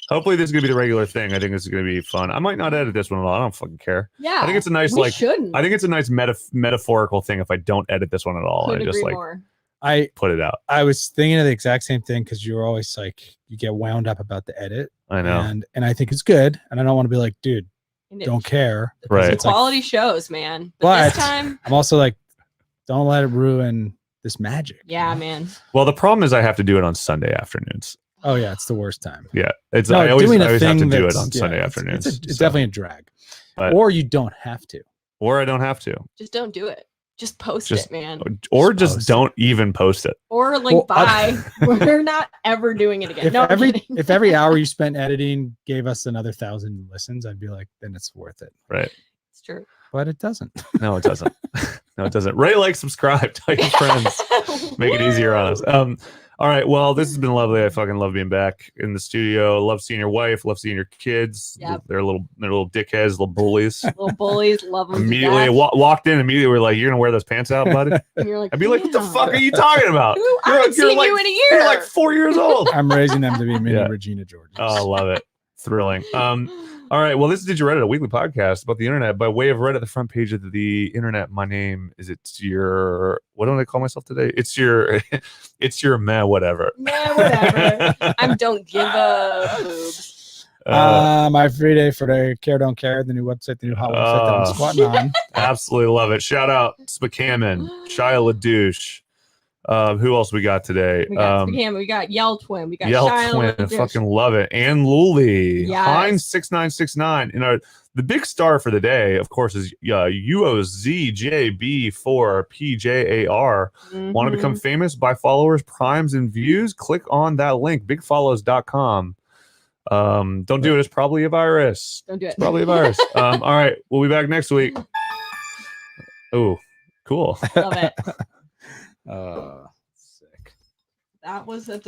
Speaker 2: Hopefully, this is gonna be the regular thing. I think this is gonna be fun. I might not edit this one at all. I don't fucking care.
Speaker 3: Yeah.
Speaker 2: I think it's a nice
Speaker 3: we
Speaker 2: like.
Speaker 3: shouldn't.
Speaker 2: I think it's a nice metaphorical thing if I don't edit this one at all.
Speaker 3: Couldn't
Speaker 2: I just
Speaker 3: agree
Speaker 2: like
Speaker 3: more.
Speaker 2: put it out.
Speaker 4: I was thinking of the exact same thing because you're always like you get wound up about the edit.
Speaker 2: I know.
Speaker 4: And I think it's good. And I don't want to be like, dude, don't care.
Speaker 2: Right.
Speaker 4: It's like,
Speaker 3: Quality shows, man.
Speaker 4: But
Speaker 3: this time,
Speaker 4: I'm also like, don't let it ruin this magic.
Speaker 3: yeah, man.
Speaker 2: Well, the problem is I have to do it on Sunday afternoons.
Speaker 4: Oh yeah, it's the worst time.
Speaker 2: Yeah, it's
Speaker 4: No,
Speaker 2: I always
Speaker 4: doing a
Speaker 2: have
Speaker 4: thing
Speaker 2: to do it
Speaker 4: that's-
Speaker 2: on
Speaker 4: yeah,
Speaker 2: Sunday
Speaker 4: it's-
Speaker 2: afternoons.
Speaker 4: It's definitely a drag.
Speaker 2: But-
Speaker 4: Or you don't have to.
Speaker 2: Or I don't have to.
Speaker 3: Just don't do it. Just post
Speaker 2: Just-
Speaker 3: it, man.
Speaker 2: Or
Speaker 4: Just
Speaker 2: just
Speaker 4: post
Speaker 2: don't even post it.
Speaker 3: Or like,
Speaker 4: Well,
Speaker 3: bye. We're not ever doing it again.
Speaker 4: If
Speaker 3: No, I'm
Speaker 4: every
Speaker 3: kidding.
Speaker 4: if every hour you spent editing gave us another 1,000 listens, I'd be like, then it's worth it.
Speaker 2: Right.
Speaker 3: It's true.
Speaker 4: But it doesn't.
Speaker 2: No, it doesn't. No, it doesn't. Rate, like, subscribe, tell your friends. Make it easier on us. All right. Well, this has been lovely. I fucking love being back in the studio. Love seeing your wife. Love seeing your kids.
Speaker 3: Yep.
Speaker 2: They're little dickheads, little bullies.
Speaker 3: Little bullies, love them.
Speaker 2: Immediately walked in. Immediately, we're like, "You're gonna wear those pants out, buddy?"
Speaker 3: And you're like,
Speaker 2: I'd be like, "What the
Speaker 3: "Damn.
Speaker 2: fuck are you talking about?
Speaker 3: Who? I haven't seen you in a year.
Speaker 2: You're like 4 years old."
Speaker 4: I'm raising them to be mini
Speaker 2: Yeah.
Speaker 4: Regina George.
Speaker 2: Oh, I love it. Thrilling. All right. Well, this is Did You Reddit, a weekly podcast about the internet by way of Reddit, the front page of the internet. My name is what do I call myself today? It's your meh, whatever.
Speaker 3: Nah, whatever. I'm don't give a boobs.
Speaker 4: My free day for the Care Don't Care, the new website, the new hot website that I'm squatting on.
Speaker 2: Absolutely love it. Shout out Spakaman, Shia LaDouche. Who else we got today?
Speaker 3: We got Spagam, we got Yell Twin, we got
Speaker 2: Yell
Speaker 3: Shia
Speaker 2: Twin,
Speaker 3: LaDouche.
Speaker 2: fucking love it. And Luli,
Speaker 3: Yes.
Speaker 2: Heinz 6969. And the big star for the day, of course, is UOZJB4PJAR. Want to become famous? Buy followers, primes, and views? Click on that link, bigfollows.com. Don't do it. It's probably a virus.
Speaker 3: Don't do it.
Speaker 2: It's probably a virus. All right. We'll be back next week. Oh, cool.
Speaker 3: Love it.
Speaker 4: Sick.
Speaker 3: That was a